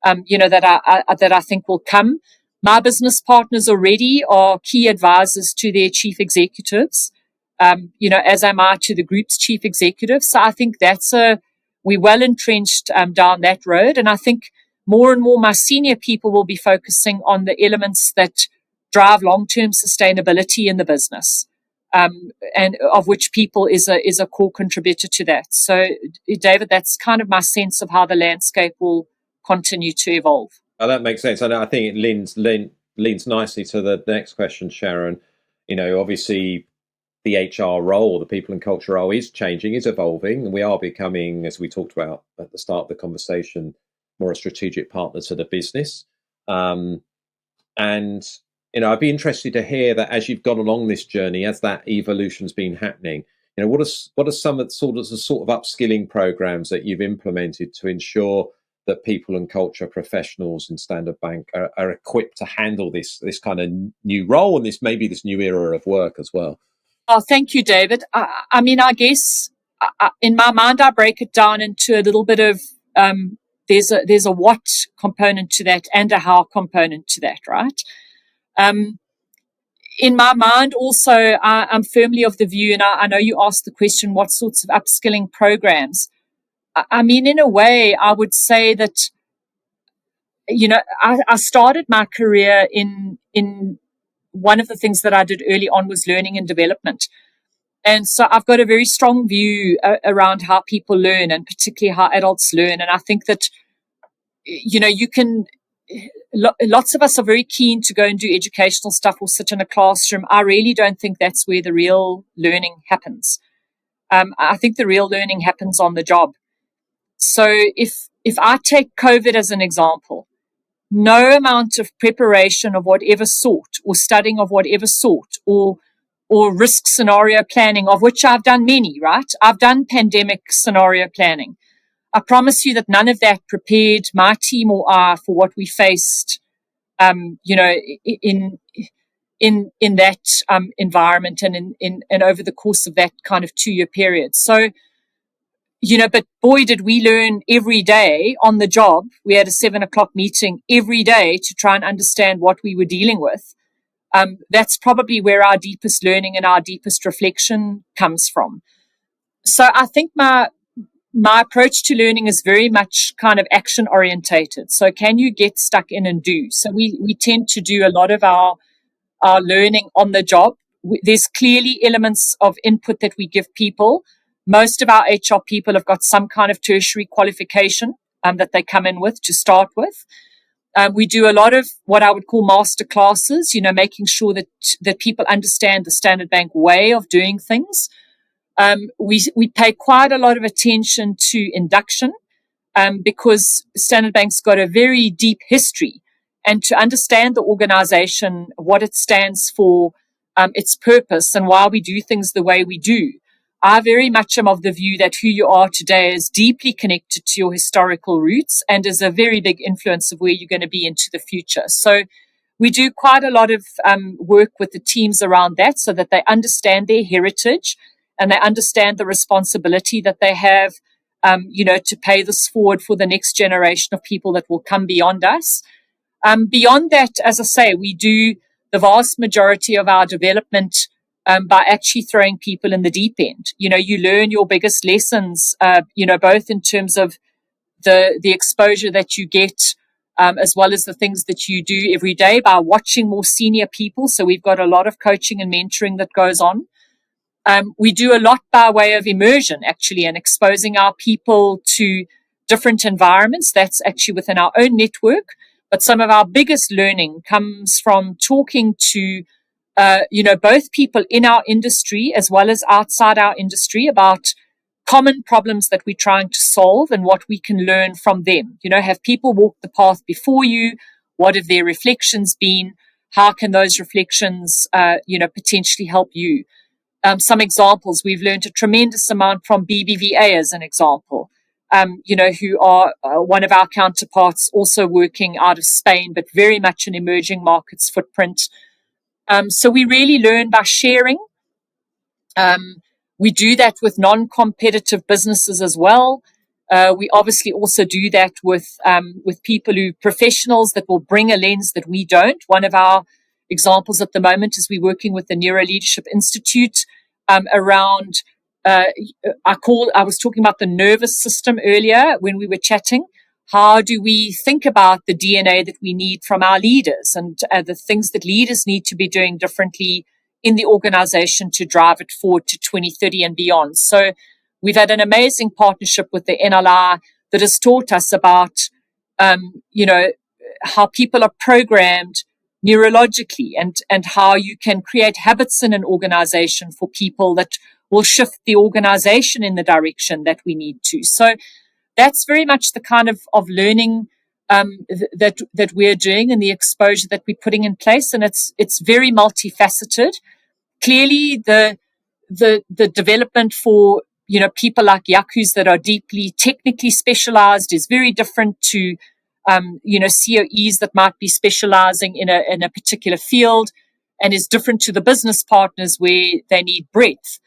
that I think will come. My business partners already are key advisors to their chief executives, as am I to the group's chief executive. So I think we're well entrenched down that road. And I think more and more my senior people will be focusing on the elements that drive long-term sustainability in the business, and of which people is a core contributor to that. So, David, that's kind of my sense of how the landscape will continue to evolve. Oh, that makes sense. And I think it leans nicely to the next question, Sharon. Obviously, the HR role, the people and culture role, is changing, is evolving, and we are becoming, as we talked about at the start of the conversation, more a strategic partner to the business. And I'd be interested to hear that as you've gone along this journey, as that evolution's been happening. What are some of the sort of upskilling programs that you've implemented to ensure that people and culture professionals in Standard Bank are equipped to handle this kind of new role and this new era of work as well? Oh, thank you, David. I mean, I guess in my mind, I break it down into a little bit of there's a what component to that and a how component to that, right? In my mind, also, I'm firmly of the view, and I know you asked the question, what sorts of upskilling programs? I mean, in a way, I would say that, I started my career in one of the things that I did early on was learning and development. And so I've got a very strong view around how people learn and particularly how adults learn. And I think that, you can, lots of us are very keen to go and do educational stuff or sit in a classroom. I really don't think that's where the real learning happens. I think the real learning happens on the job. So if I take COVID as an example, no amount of preparation of whatever sort or studying of whatever sort or risk scenario planning, of which I've done many, right? I've done pandemic scenario planning. I promise you that none of that prepared my team or I for what we faced, in that environment and over the course of that kind of 2-year period. So, but boy, did we learn every day on the job. We had a 7:00 meeting every day to try and understand what we were dealing with. That's probably where our deepest learning and our deepest reflection comes from. So I think my approach to learning is very much kind of action orientated. So can you get stuck in and do? So we tend to do a lot of our learning on the job. There's clearly elements of input that we give people. Most of our HR people have got some kind of tertiary qualification that they come in with to start with. We do a lot of what I would call master classes, making sure that people understand the Standard Bank way of doing things. We pay quite a lot of attention to induction because Standard Bank's got a very deep history, and to understand the organization, what it stands for, its purpose, and why we do things the way we do. I very much am of the view that who you are today is deeply connected to your historical roots and is a very big influence of where you're going to be into the future. So we do quite a lot of work with the teams around that so that they understand their heritage and they understand the responsibility that they have, to pay this forward for the next generation of people that will come beyond us. Beyond that, as I say, we do the vast majority of our development by actually throwing people in the deep end. You learn your biggest lessons, both in terms of the exposure that you get, as well as the things that you do every day by watching more senior people. So we've got a lot of coaching and mentoring that goes on. We do a lot by way of immersion, actually, and exposing our people to different environments. That's actually within our own network. But some of our biggest learning comes from talking to, both people in our industry as well as outside our industry about common problems that we're trying to solve and what we can learn from them. Have people walked the path before you? What have their reflections been? How can those reflections, potentially help you? Some examples, we've learned a tremendous amount from BBVA as an example, who are one of our counterparts also working out of Spain, but very much an emerging markets footprint. So we really learn by sharing. We do that with non-competitive businesses as well. We obviously also do that with people professionals that will bring a lens that we don't. One of our examples at the moment is we're working with the Neuro Leadership Institute around. I was talking about the nervous system earlier when we were chatting. How do we think about the DNA that we need from our leaders and the things that leaders need to be doing differently in the organization to drive it forward to 2030 and beyond? So we've had an amazing partnership with the NLI that has taught us about, how people are programmed neurologically, and how you can create habits in an organization for people that will shift the organization in the direction that we need to. So that's very much the kind of learning that we're doing and the exposure that we're putting in place. And it's very multifaceted. Clearly, the development for people like Jaco's that are deeply technically specialized is very different to COEs that might be specializing in a particular field, and is different to the business partners where they need breadth.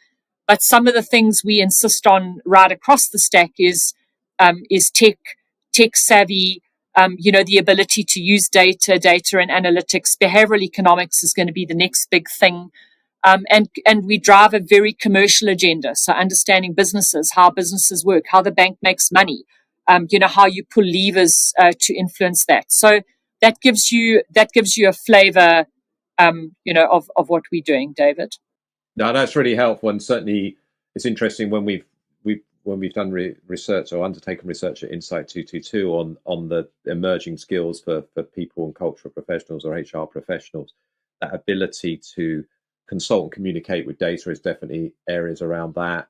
But some of the things we insist on right across the stack is tech savvy, the ability to use data and analytics. Behavioral economics is going to be the next big thing. And we drive a very commercial agenda. So understanding businesses, how businesses work, how the bank makes money, how you pull levers to influence that. So that gives you a flavor, of what we're doing, David. No, that's really helpful, and certainly it's interesting when we've done research or undertaken research at Insight 222 on the emerging skills for people and cultural professionals or HR professionals. That ability to consult and communicate with data is definitely areas around that.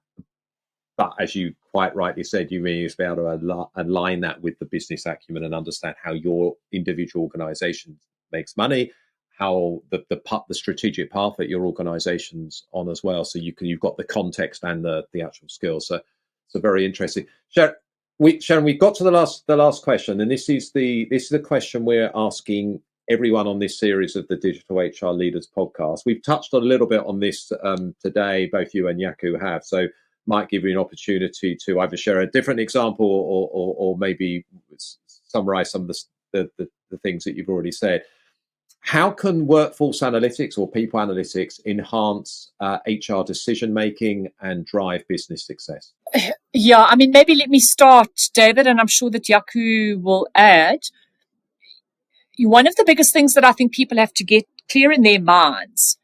But as you quite rightly said, you mean to be able to align that with the business acumen and understand how your individual organisation makes money, how the strategic path that your organisation's on as well. So you've got the context and the actual skills. So very interesting. Sharon, we've got to the last question, and this is the question we're asking everyone on this series of the Digital HR Leaders podcast. We've touched a little bit on this today, both you and Jaco have. So might give you an opportunity to either share a different example or maybe summarize some of the things that you've already said. How can workforce analytics or people analytics enhance HR decision making and drive business success? Yeah, I mean, maybe let me start, David, and I'm sure that Jaco will add. One of the biggest things that I think people have to get clear in their minds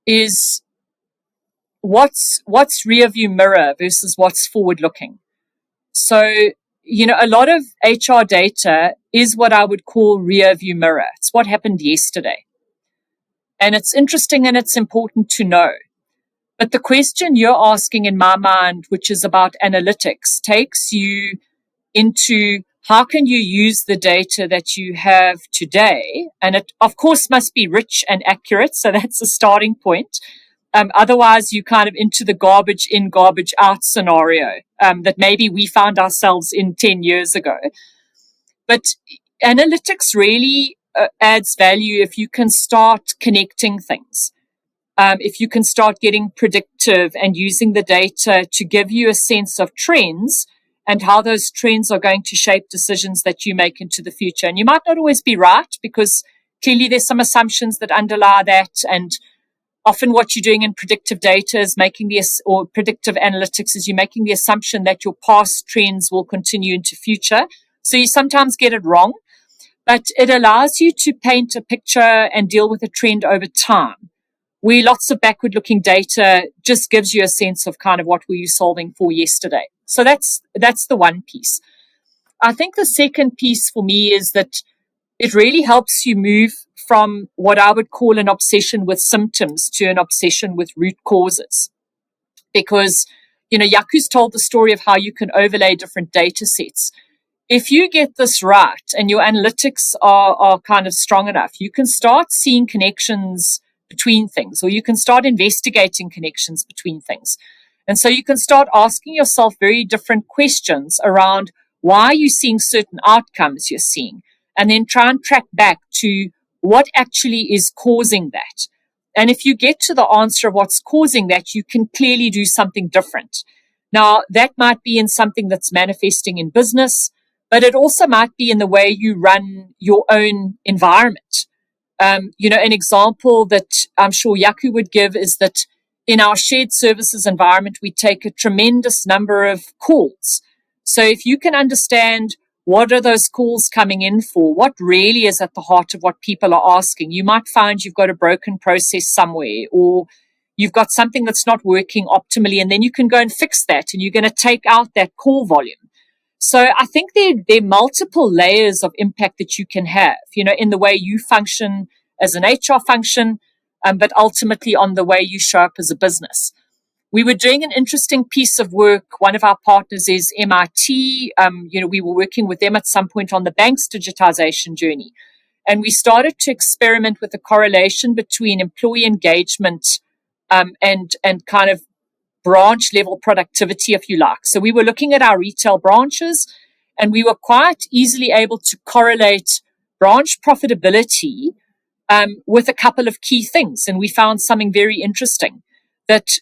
is what's rear view mirror versus what's forward looking. So, a lot of HR data is what I would call rear view mirror. It's what happened yesterday. And it's interesting and it's important to know. But the question you're asking in my mind, which is about analytics, takes you into how can you use the data that you have today? And it, of course, must be rich and accurate. So that's a starting point. Otherwise, you kind of into the garbage in, garbage out scenario that maybe we found ourselves in 10 years ago. But analytics really adds value if you can start connecting things. If you can start getting predictive and using the data to give you a sense of trends and how those trends are going to shape decisions that you make into the future. And you might not always be right, because clearly there's some assumptions that underlie that. And often what you're doing in predictive data is or predictive analytics is you're making the assumption that your past trends will continue into future. So you sometimes get it wrong, but it allows you to paint a picture and deal with a trend over time, where lots of backward-looking data just gives you a sense of kind of what were you solving for yesterday. So that's the one piece. I think the second piece for me is that it really helps you move from what I would call an obsession with symptoms to an obsession with root causes. Because, Jaco's told the story of how you can overlay different data sets. If you get this right and your analytics are kind of strong enough, you can start seeing connections between things, or you can start investigating connections between things. And so you can start asking yourself very different questions around why are you seeing certain outcomes you're seeing, and then try and track back to what actually is causing that. And if you get to the answer of what's causing that, you can clearly do something different. Now, that might be in something that's manifesting in business, but it also might be in the way you run your own environment. An example that I'm sure Jaco would give is that in our shared services environment, we take a tremendous number of calls. So if you can understand what are those calls coming in for, what really is at the heart of what people are asking, you might find you've got a broken process somewhere, or you've got something that's not working optimally, and then you can go and fix that, and you're going to take out that call volume. So I think there are multiple layers of impact that you can have, in the way you function as an HR function, but ultimately on the way you show up as a business. We were doing an interesting piece of work. One of our partners is MIT. We were working with them at some point on the bank's digitization journey. And we started to experiment with the correlation between employee engagement and kind of branch level productivity, if you like. So we were looking at our retail branches, and we were quite easily able to correlate branch profitability with a couple of key things. And we found something very interesting, that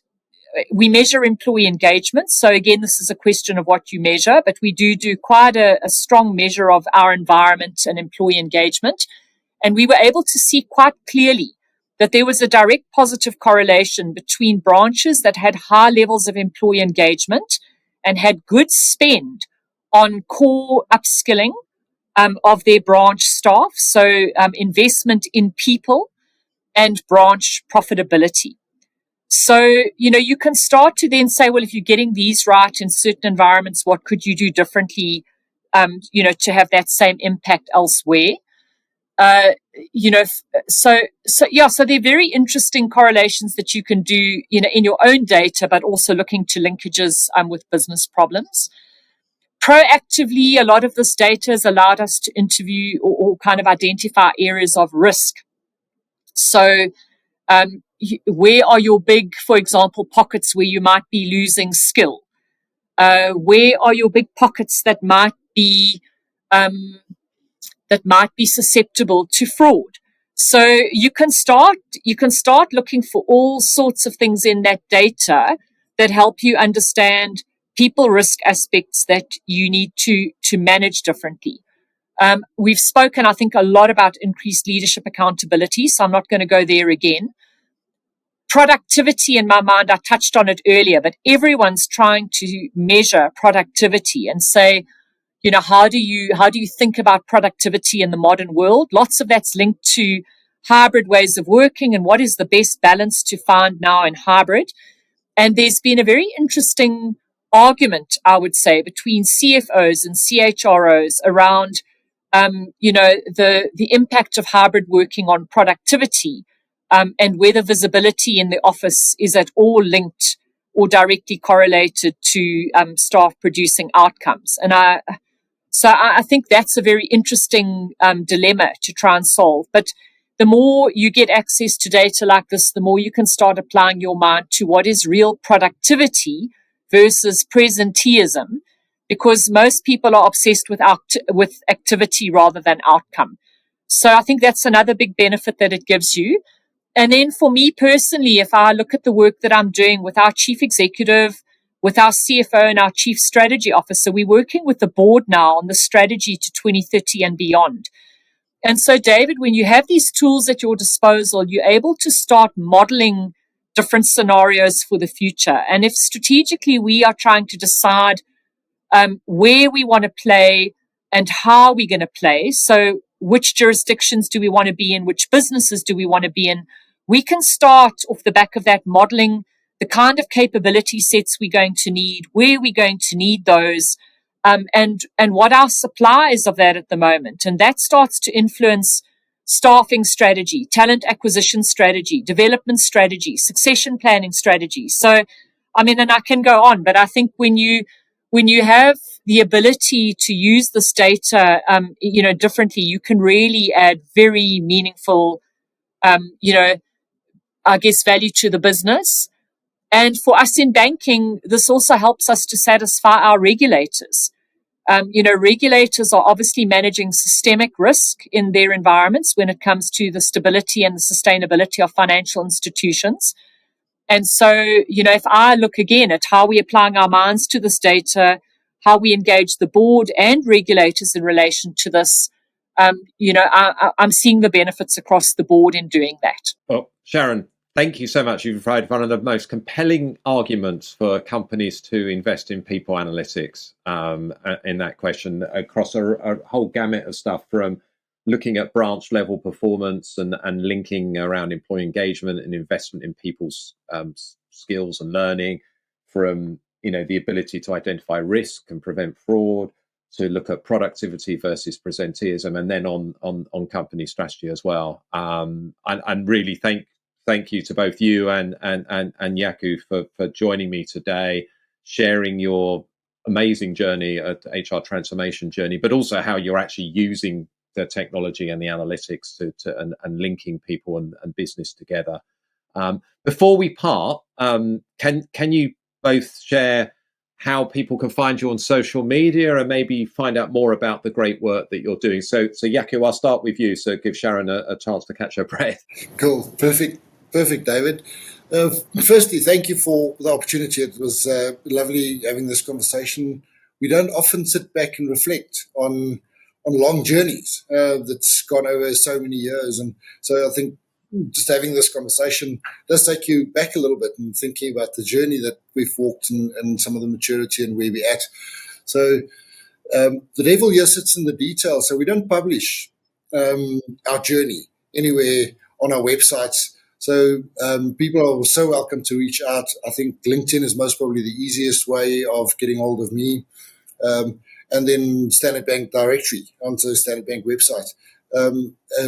we measure employee engagement. So again, this is a question of what you measure, but we do quite a strong measure of our environment and employee engagement. And we were able to see quite clearly that there was a direct positive correlation between branches that had high levels of employee engagement and had good spend on core upskilling of their branch staff. So investment in people and branch profitability. So, you can start to then say, well, if you're getting these right in certain environments, what could you do differently, to have that same impact elsewhere? So they're very interesting correlations that you can do, in your own data, but also looking to linkages with business problems. Proactively, a lot of this data has allowed us to interview or kind of identify areas of risk. So, where are your big, for example, pockets where you might be losing skill? Where are your big pockets that might be susceptible to fraud? So you can start looking for all sorts of things in that data that help you understand people risk aspects that you need to manage differently. We've spoken, I think, a lot about increased leadership accountability, so I'm not going to go there again. Productivity, in my mind, I touched on it earlier, but everyone's trying to measure productivity and say, how do you think about productivity in the modern world? Lots of that's linked to hybrid ways of working and what is the best balance to find now in hybrid. And there's been a very interesting argument, I would say, between CFOs and CHROs around, the impact of hybrid working on productivity. And whether visibility in the office is at all linked or directly correlated to staff producing outcomes. And I think that's a very interesting dilemma to try and solve. But the more you get access to data like this, the more you can start applying your mind to what is real productivity versus presenteeism, because most people are obsessed with activity rather than outcome. So I think that's another big benefit that it gives you. And then for me personally, if I look at the work that I'm doing with our chief executive, with our CFO and our chief strategy officer, we're working with the board now on the strategy to 2030 and beyond. And so, David, when you have these tools at your disposal, you're able to start modeling different scenarios for the future. And if strategically we are trying to decide where we want to play and how we're going to play, so which jurisdictions do we want to be in, which businesses do we want to be in, we can start off the back of that modeling the kind of capability sets we're going to need, where we're going to need those, and what our supply is of that at the moment. And that starts to influence staffing strategy, talent acquisition strategy, development strategy, succession planning strategy. So, and I can go on, but I think when you have the ability to use this data, differently, you can really add very meaningful, value to the business. And for us in banking, this also helps us to satisfy our regulators. Regulators are obviously managing systemic risk in their environments when it comes to the stability and the sustainability of financial institutions. And so, if I look again at how we're applying our minds to this data, how we engage the board and regulators in relation to this, I'm seeing the benefits across the board in doing that. Well, Sharon, thank you so much. You've provided one of the most compelling arguments for companies to invest in people analytics in that question across a whole gamut of stuff, from looking at branch level performance and linking around employee engagement and investment in people's skills and learning, from the ability to identify risk and prevent fraud, look at productivity versus presenteeism, and then on company strategy as well. And really thank you to both you and Jaco for joining me today, sharing your amazing journey, HR transformation journey, but also how you're actually using the technology and the analytics and linking people and business together. Before we part, can you both share how people can find you on social media and maybe find out more about the great work that you're doing? So Jaco, I'll start with you. So give Sharon a chance to catch her breath. Cool. Perfect, David. Firstly, thank you for the opportunity. It was lovely having this conversation. We don't often sit back and reflect on long journeys that's gone over so many years. And so I think just having this conversation does take you back a little bit and thinking about the journey that we've walked and some of the maturity and where we're at. So the devil here sits in the detail. So we don't publish our journey anywhere on our websites. So people are so welcome to reach out. I think LinkedIn is most probably the easiest way of getting hold of me. And then Standard Bank directory onto the Standard Bank website.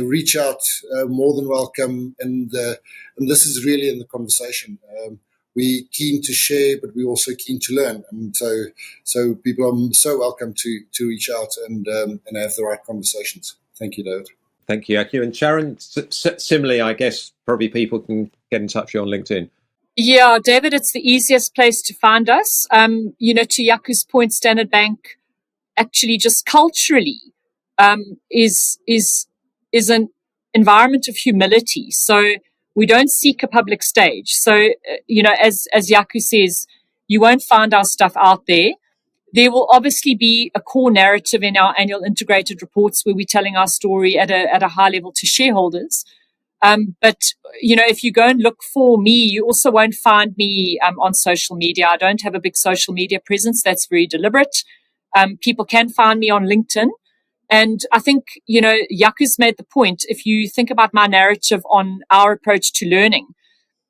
Reach out, more than welcome, and this is really in the conversation. We're keen to share, but we're also keen to learn, and so people are so welcome to reach out and have the right conversations. Thank you, David. Thank you, Jaco. And Sharon, similarly, I guess probably people can get in touch with you on LinkedIn. Yeah, David, it's the easiest place to find us. To Jaco's point, Standard Bank actually just culturally is an environment of humility. So we don't seek a public stage. So as Jaco says, you won't find our stuff out there. There will obviously be a core narrative in our annual integrated reports where we're telling our story at a high level to shareholders. But if you go and look for me, you also won't find me on social media. I don't have a big social media presence. That's very deliberate. People can find me on LinkedIn. And I think, Jaco's made the point. If you think about my narrative on our approach to learning,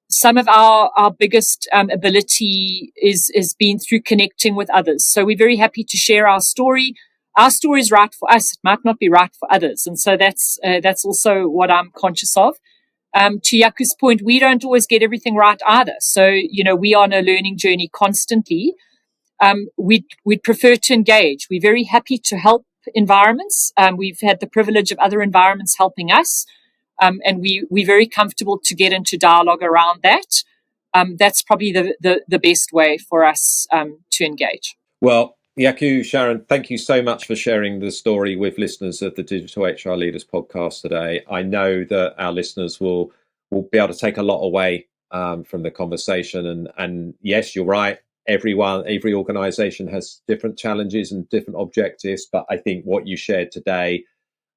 some of our biggest ability is been through connecting with others. So we're very happy to share our story. Our story is right for us. It might not be right for others. And so that's also what I'm conscious of. To Jaco's point, we don't always get everything right either. So, we are on a learning journey constantly. We'd prefer to engage. We're very happy to help environments. We've had the privilege of other environments helping us. And we're very comfortable to get into dialogue around that. That's probably the best way for us to engage. Well, Jaco, Sharon, thank you so much for sharing the story with listeners of the Digital HR Leaders podcast today. I know that our listeners will be able to take a lot away from the conversation. And yes, you're right. Every organization has different challenges and different objectives. But I think what you shared today,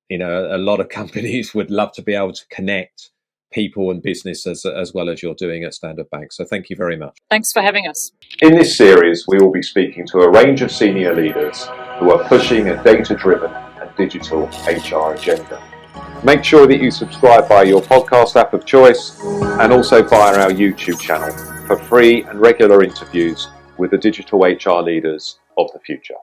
a lot of companies would love to be able to connect people and business as well as you're doing at Standard Bank. So thank you very much. Thanks for having us. In this series, we will be speaking to a range of senior leaders who are pushing a data-driven and digital HR agenda. Make sure that you subscribe via your podcast app of choice and also via our YouTube channel for free and regular interviews with the digital HR leaders of the future.